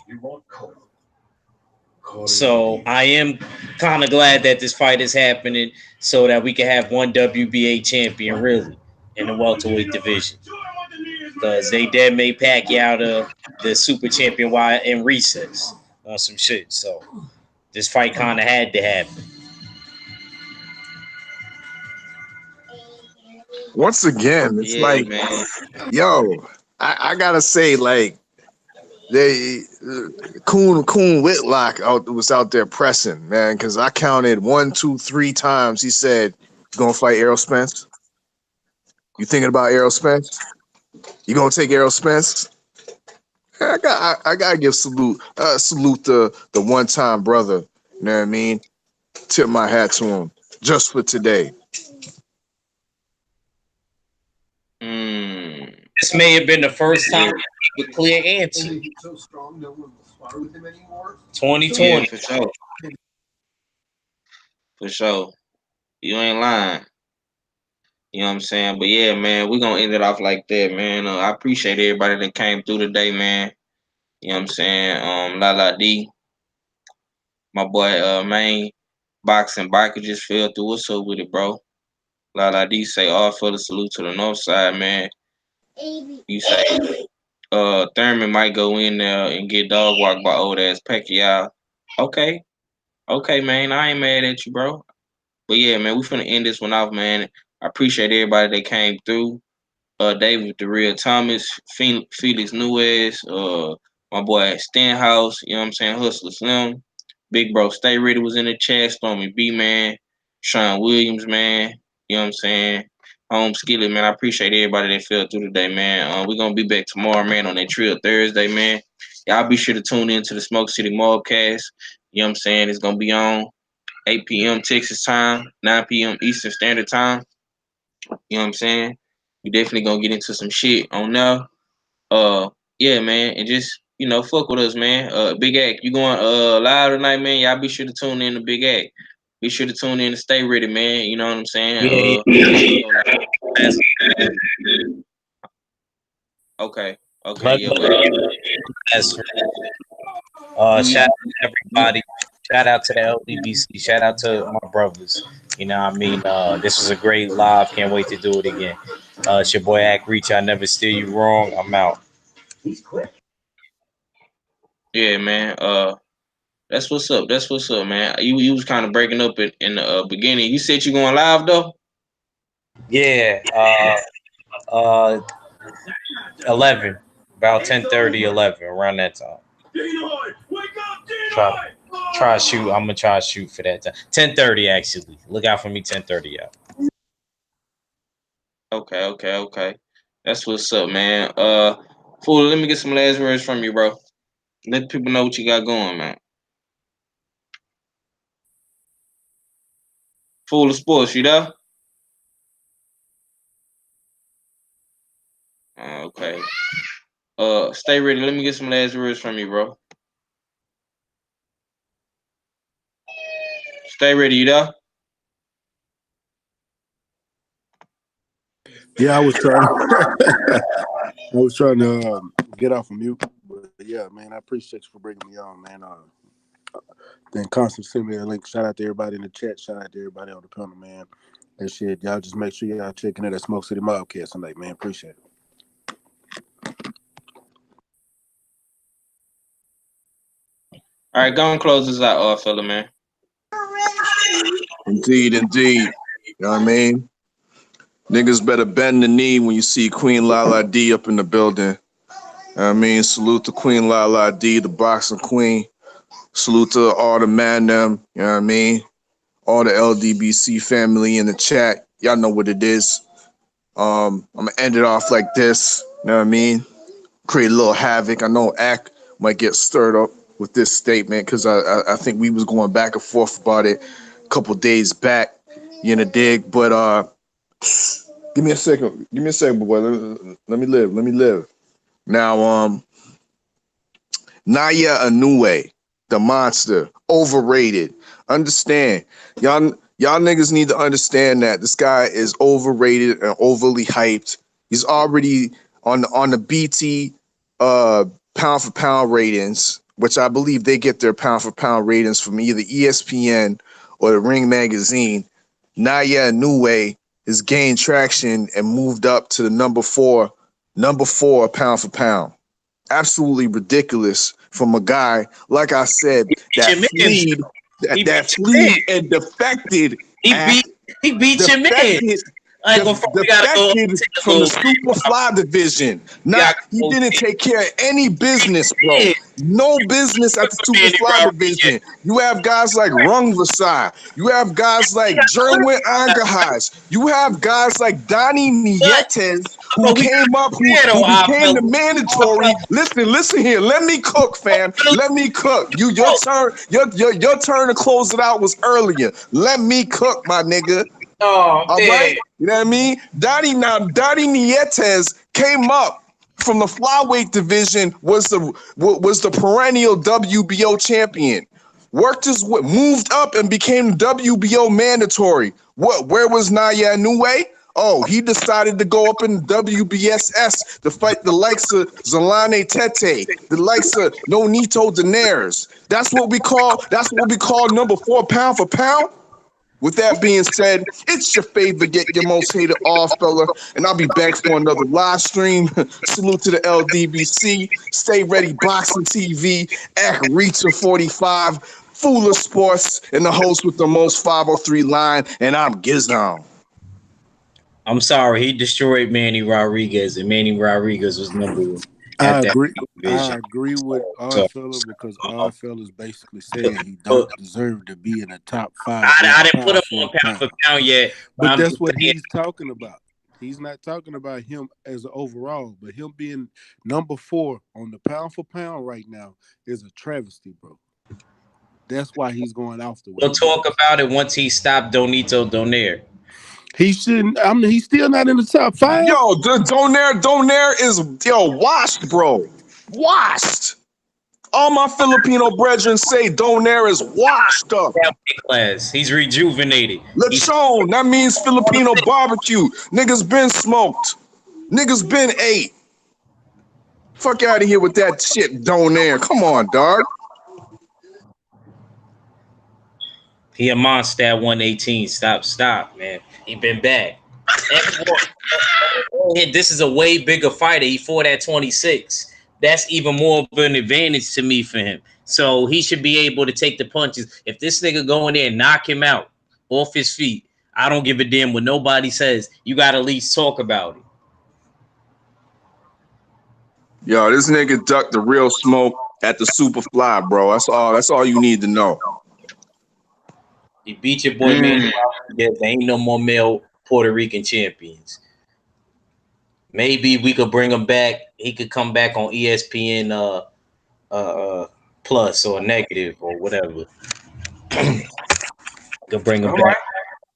So I am kind of glad that this fight is happening so that we can have one WBA champion really in the welterweight division. Because they dead made Pacquiao the super champion while in recess on some shit. So this fight kind of had to happen. Once again, it's like, man. Yo, I gotta say, like, they Coon Whitlock was out there pressing, man, because I counted 1, 2, 3 times he said You gonna fight Errol Spence? You thinking about Errol Spence? You gonna take Errol Spence? I gotta give salute the one time brother. You know what I mean? Tip my hat to him just for today. This may have been the first time with clear answer. 2020. Yeah, for sure. For sure. You ain't lying. You know what I'm saying? But yeah, man, we're gonna end it off like that, man. I appreciate everybody that came through today, man. You know what I'm saying? La D, my boy main boxing biker just fell through. What's up with it, bro? La D say all for the salute to the north side, man. You say Thurman might go in there and get dog walked by old ass Pacquiao. Okay. Okay, man. I ain't mad at you, bro. But yeah, man, we finna end this one off, man. I appreciate everybody that came through. David the Real Thomas, Felix Nuez, my boy Stenhouse, you know what I'm saying, Hustler Slim, Big Bro Stay Ready was in the chat, Stormy B, man, Sean Williams, man, you know what I'm saying, Home Skillet, man, I appreciate everybody that fell through today, man. We're going to be back tomorrow, man, on that Trill Thursday, man. Y'all be sure to tune in to the Smoke City Mobcast, you know what I'm saying, it's going to be on 8 p.m. Texas time, 9 p.m. Eastern Standard Time, you know what I'm saying. We definitely gonna get into some shit on now. Yeah, man, and just fuck with us, man. Big Act, you going live tonight, man? Y'all be sure to tune in to Big Act. Be sure to tune in and stay ready, man. You know what I'm saying? Okay, yeah. Shout out to everybody. Shout out to the LDBC. Shout out to my brothers. You know what I mean? This was a great live. Can't wait to do it again. It's your boy Ack Reach. I never steer you wrong. I'm out. Yeah, man. That's what's up. That's what's up, man. You was kind of breaking up in the beginning. You said you going live though? Yeah. 11. About 10:30, 11, around that time. Try to shoot. I'm gonna try to shoot for that time. 10:30 actually. Look out for me. 10:30 out. Okay. That's what's up, man. Fool, let me get some last words from you, bro. Let people know what you got going, man. Fool of Sports, you there? Okay. Stay ready. Let me get some last words from you, bro. Stay ready, you there? Yeah, I was trying to get off of mute, but yeah, man, I appreciate you for bringing me on, man. Then Constant send me a link. Shout out to everybody in the chat. Shout out to everybody on the panel, man. And shit, y'all just make sure y'all checking out that Smoke City Mobcast tonight, man. Appreciate it. All right, go and close this out, fella, man. Indeed. You know what I mean? Niggas better bend the knee when you see Queen Lala D up in the building. You know what I mean? Salute to Queen Lala D, the boxing queen. Salute to all the man them. You know what I mean? All the LDBC family in the chat. Y'all know what it is. I'm gonna end it off like this. You know what I mean? Create a little havoc. I know Ack might get stirred up with this statement because I think we was going back and forth about it a couple days back. You in the dig, but give me a second. Give me a second, boy. Let me live. Now, Naya Inoue, the monster, overrated. Understand, y'all niggas need to understand that this guy is overrated and overly hyped. He's already on the BT pound for pound ratings, which I believe they get their pound for pound ratings from either ESPN or the Ring Magazine. Naya Inoue has gained traction and moved up to the number four pound for pound. Absolutely ridiculous from a guy, like I said, that fled and defected. He beat your man. I ain't gonna front. We gotta go Defected take a from the little. super fly division. He Go didn't take care of any business, bro. Yeah. No business at the super Manny fly Rodriguez. division. You have guys like Rung Vasai. You have guys like Jerwin Angahaj. You have guys like Donnie But Nietes who we came up, got who on our became the fellas. mandatory. Listen here. Let me cook, fam. Let me cook. Your turn. Your turn to close it out was earlier. Let me cook, my nigga. Oh All man. right, you know what I mean? Donnie Nietes came up from the flyweight division, was the perennial WBO champion. Moved up and became WBO mandatory. Where was Naya Inoue? Oh, he decided to go up in WBSS to fight the likes of Zolane Tete, the likes of Nonito Daenerys. That's what we call number 4 pound for pound. With that being said, it's your favorite, get your most hated off fella, and I'll be back for another live stream. Salute to the LDBC. Stay ready, Boxing TV, at Reacher 45, Full of Sports, and the host with the most 503 line, and I'm Gizon. I'm sorry, he destroyed Manny Rodriguez, and Manny Rodriguez was number 1 I at that agree. division. I agree with So, Oddfella because Oddfella's basically saying he but don't deserve to be in the top 5 I didn't put pound him for on pound pound. for pound yet. But I'm that's just what saying, he's talking about. He's not talking about him as an overall, but him being number 4 on the pound for pound right now is a travesty, bro. That's why he's going off the way we'll he talk is. about it once he stopped Donito Donaire. He shouldn't. I mean, he's still not in the top 5. Yo, the Donaire is washed, bro. Washed. All my Filipino brethren say Donaire is washed up. Class. He's rejuvenated. Lechon, that means Filipino barbecue. Niggas been smoked. Niggas been ate. Fuck out of here with that shit, Donaire. Come on, dog. He a monster at 118. Stop, man. He been back. This is a way bigger fighter. He fought at 26. That's even more of an advantage to me for him. So he should be able to take the punches. If this nigga go in there and knock him out off his feet, I don't give a damn what nobody says. You got to at least talk about it. Yo, this nigga ducked the real smoke at the super fly, bro. That's all you need to know. He beat your boy, man. There ain't no more male Puerto Rican champions. Maybe we could bring him back. He could come back on ESPN plus or negative or whatever. Could bring him back.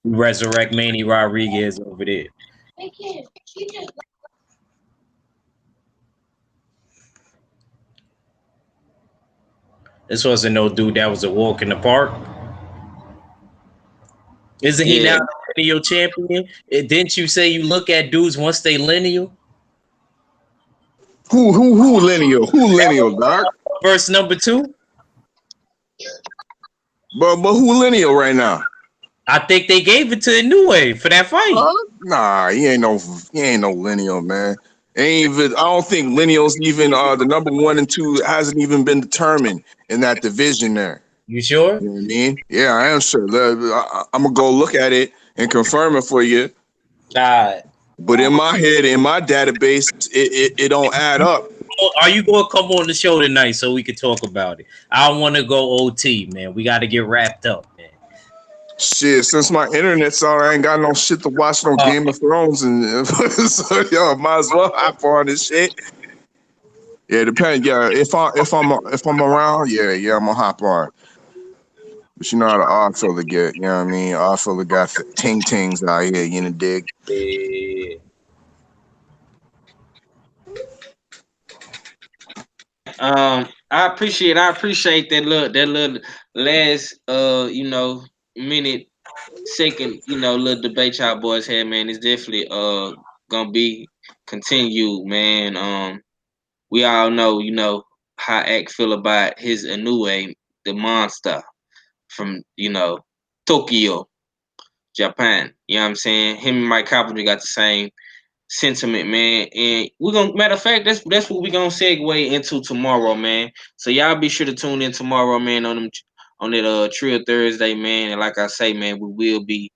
Resurrect Manny Rodriguez over there. This wasn't no dude that was a walk in the park. Isn't he now the lineal champion? Didn't you say you look at dudes once they lineal? Who lineal? Who lineal, dog? Verse number 2? But who lineal right now? I think they gave it to Inoue for that fight. Nah, he ain't no lineal, man. Ain't even. I don't think lineal's even the number 1 and 2 hasn't even been determined in that division there. You sure? You know what I mean? Yeah, I am sure. I'm gonna go look at it and confirm it for you. But in my head, in my database, it don't add up. Are you gonna come on the show tonight so we can talk about it? I don't want to go OT, man. We got to get wrapped up, man. Shit, since my internet's out, I ain't got no shit to watch no Game of Thrones, and so yo, might as well hop on this shit. Yeah, depends. Yeah, if I'm around, yeah, I'm gonna hop on. But you know how the odd fella get, you know what I mean? Odd fella got tings out here, you know, dig. Yeah. I appreciate that little last minute second little debate y'all boys had, man. It's definitely gonna be continued, man. We all know how Act feel about his Inoue, the monster from Tokyo, Japan. You know what I'm saying? Him and Mike Carpenter got the same sentiment, man. And we're gonna, matter of fact, that's what we're gonna segue into tomorrow, man. So y'all be sure to tune in tomorrow, man, on that Trill Thursday, man. And like I say, man, we will be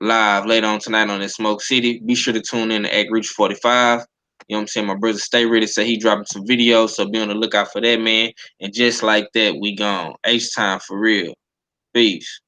live later on tonight on in Smoke City. Be sure to tune in to Act Reach 45. You know what I'm saying? My brother Stay Ready said he dropping some videos, so be on the lookout for that, man. And just like that, we gone. H time for real. Peace.